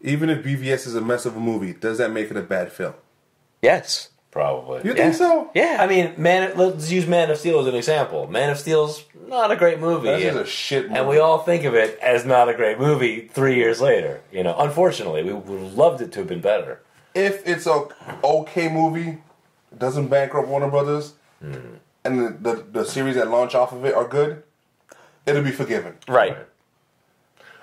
even if BVS is a mess of a movie, does that make it a bad film? Yes. Probably. You think so? Yeah. I mean, let's use Man of Steel as an example. Man of Steel's not a great movie. That's just a shit movie. And we all think of it as not a great movie 3 years later. Unfortunately, we would have loved it to have been better. If it's a okay movie, doesn't bankrupt Warner Brothers, and the series that launch off of it are good, it'll be forgiven. Right.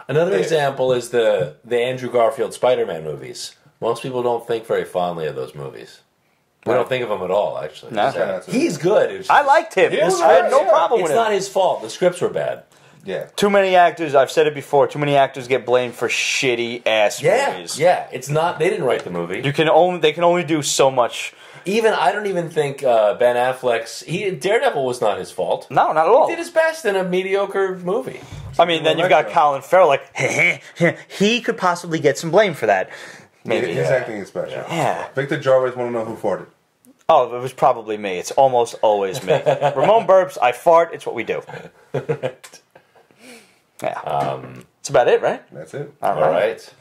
Another example is the Andrew Garfield Spider-Man movies. Most people don't think very fondly of those movies. We don't think of him at all, actually. No. He's good. It's just- I liked him. I had no problem with It's him. not his fault. The scripts were bad. Yeah. Too many actors, I've said it before, too many actors get blamed for shitty ass movies. Yeah. It's not. They didn't write the movie. They can only do so much. I don't even think Ben Affleck's Daredevil was not his fault. No, not at all. He did his best in a mediocre movie. I mean, then you've got Colin Farrell, he could possibly get some blame for that. Maybe. His acting is special. Yeah. Victor Jarvis want to know who farted. Oh, it was probably me. It's almost always me. Ramon burps, I fart, it's what we do. Yeah. That's about it, right? That's it. All right.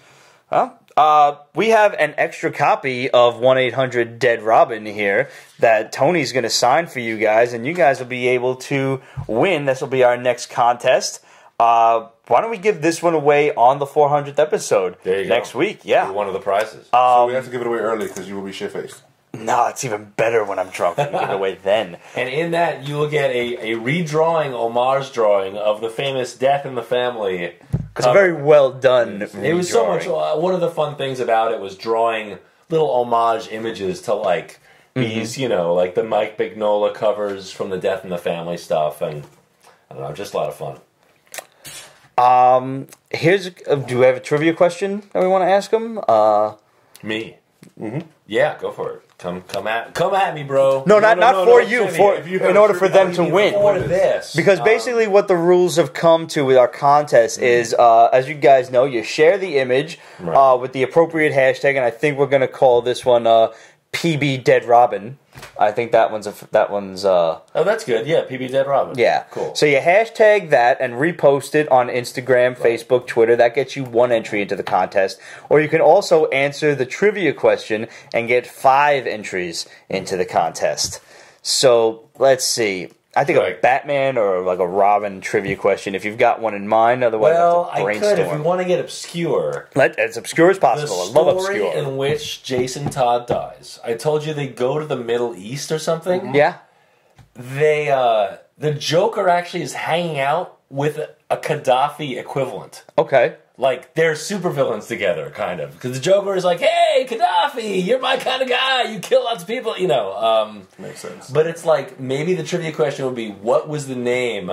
Well, we have an extra copy of 1-800-DEAD Robin here that Tony's going to sign for you guys, and you guys will be able to win. This will be our next contest. Why don't we give this one away on the 400th episode There you go. next week? Yeah. You're one of the prizes. So we have to give it away early because you will be shit-faced. No, it's even better when I'm drunk. We can give it away then. And in that, you will get a redrawing, homage drawing of the famous Death in the Family. It's a very well done. It was so much. One of the fun things about it was drawing little homage images to He's, you know, like the Mike Mignola covers from the Death in the Family stuff, and I don't know, just a lot of fun. Do we have a trivia question that we want to ask him? Me? Mm-hmm. Yeah, go for it. Come at me, bro. No, not for you. In order for them to win. This. Because basically, what the rules have come to with our contest is, as you guys know, you share the image with the appropriate hashtag, and I think we're going to call this one PB Dead Robin. I think that one's oh, that's good. Yeah, PB Dead Robin. Yeah. Cool. So you hashtag that and repost it on Instagram, Facebook, Twitter. That gets you 1 entry into the contest. Or you can also answer the trivia question and get 5 entries into the contest. So let's see. I think a Batman or like a Robin trivia question, if you've got one in mind. Otherwise, I could if we want to get obscure. As obscure as possible. I love obscure. The story in which Jason Todd dies. I told you they go to the Middle East or something. Yeah. The Joker actually is hanging out with a Gaddafi equivalent. Okay. Like, they're supervillains together, kind of. Because the Joker is like, hey, Gaddafi, you're my kind of guy. You kill lots of people, you know. Makes sense. But it's like, maybe the trivia question would be, what was the name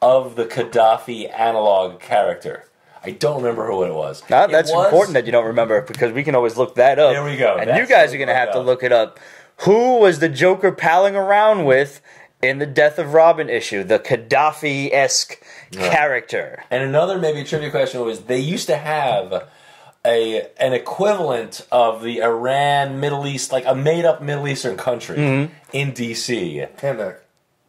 of the Gaddafi analog character? I don't remember who it was. That's important that you don't remember, because we can always look that up. There we go. And you guys are going to have to look it up. Who was the Joker palling around with in the Death of Robin issue? The Gaddafi-esque character. And another maybe trivia question was, they used to have an equivalent of the Iran, Middle East, like a made-up Middle Eastern country in D.C. Kandak.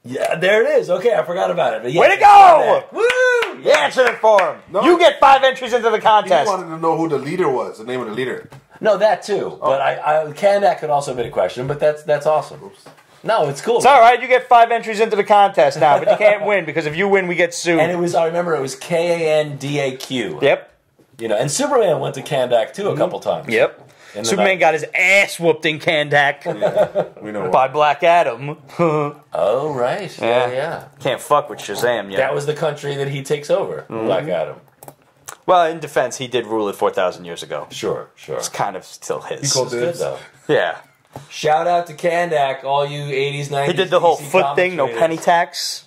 Yeah, there it is. Okay, I forgot about it. But yeah, way to go! Woo! Yeah, answer it for him. No. You get 5 entries into the He contest. wanted to know who the leader was, the name of the leader. No, that too. But Kandak could also have been a question, but that's awesome. Oops. No, it's cool. It's all right. You get 5 entries into the contest now, but you can't win, because if you win, we get sued. And I remember it was Kandaq. Yep. You know, and Superman went to Kandak too a couple times. Yep. Superman got his ass whooped in Kandak We know by Black Adam. Oh, right. Yeah. Can't fuck with Shazam yet. That was the country that he takes over, Black Adam. Well, in defense, he did rule it 4,000 years ago. Sure. It's kind of still his. He called Good, dibs. though. Yeah. Shout out to Kandak, all you 80s, 90s. He did the whole DC foot thing, no commentators. penny tax.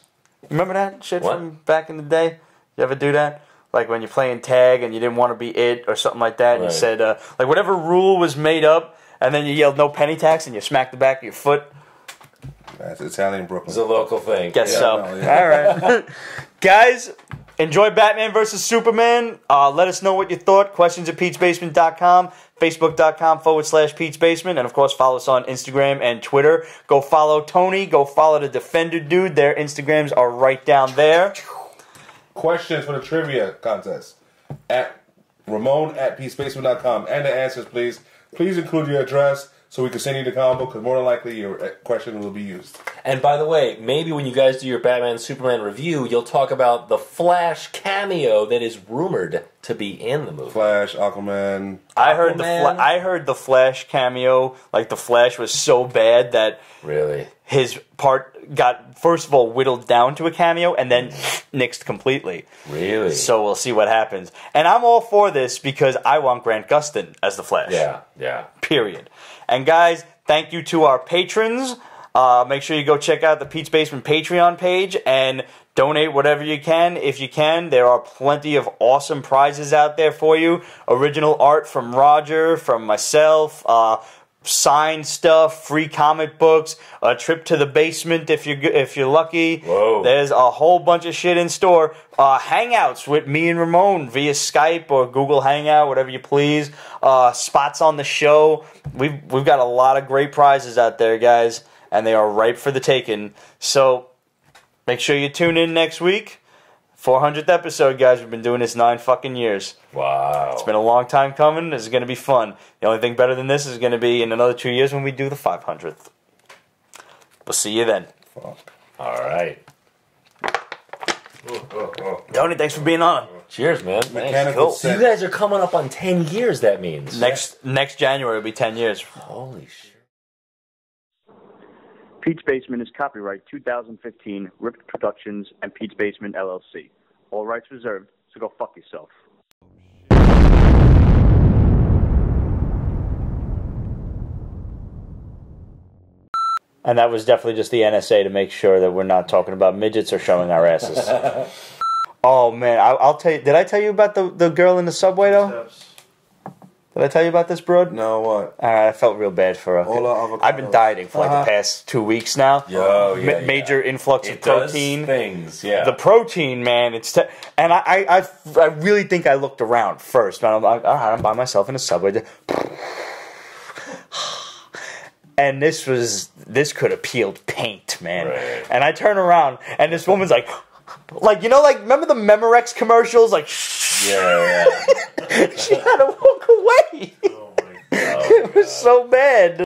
Remember that shit What? from back in the day? You ever do that? Like when you're playing tag and you didn't want to be it or something like that, and you said, like whatever rule was made up, and then you yelled no penny tax and you smacked the back of your foot. That's Italian Brooklyn. It's a local thing. Guess so. no, yeah. All right. Guys, enjoy Batman vs. Superman. Let us know what you thought. Questions at Pete'sBasement.com, Facebook.com/Pete's Basement, and of course follow us on Instagram and Twitter. Go follow Tony. Go follow the Defender dude. Their Instagrams are right down there. Questions for the trivia contest at Ramon@Pete'sBasement.com. And the answers, please. Please include your address so we can send you the combo, because more than likely your question will be used. And by the way, maybe when you guys do your Batman Superman review, you'll talk about the Flash cameo that is rumored to be in the movie. Flash, Aquaman. I heard Aquaman. the Flash cameo. Like the Flash was so bad that Really? his part got, first of all, whittled down to a cameo and then nixed completely. Really? So we'll see what happens. And I'm all for this because I want Grant Gustin as the Flash. Yeah. Period. And guys, thank you to our patrons. Make sure you go check out the Pete's Basement Patreon page and donate whatever you can. If you can, there are plenty of awesome prizes out there for you. Original art from Roger, from myself, signed stuff, free comic books, a trip to the basement if you're lucky. Whoa. There's a whole bunch of shit in store. Hangouts with me and Ramon via Skype or Google Hangout, whatever you please. Spots on the show. We've got a lot of great prizes out there, guys, and they are ripe for the taking. So make sure you tune in next week. 400th episode, guys. We've been doing this 9 fucking years. Wow. It's been a long time coming. This is going to be fun. The only thing better than this is going to be in another 2 years when we do the 500th. We'll see you then. Fuck. All right. Tony, thanks for being on. Cheers, man. Mechanical Cool. So you set. guys are coming up on 10 years, that means. Next January will be 10 years. Holy shit. Pete's Basement is copyright 2015, Ripped Productions and Pete's Basement LLC. All rights reserved, so go fuck yourself. And that was definitely just the NSA to make sure that we're not talking about midgets or showing our asses. Oh, man. I'll tell you. Did I tell you about the girl in the subway, though? Did I tell you about this, broad? No, what? I felt real bad for her. I've been dieting for like the past 2 weeks now. Major influx of protein. Things, yeah. The protein, man. And I really think I looked around first. And I'm like, all right, I'm by myself in a subway. And this could have peeled paint, man. Right. And I turn around, and this woman's like, remember the Memorex commercials? Like, yeah. she had to walk away. Oh my God. It was so bad.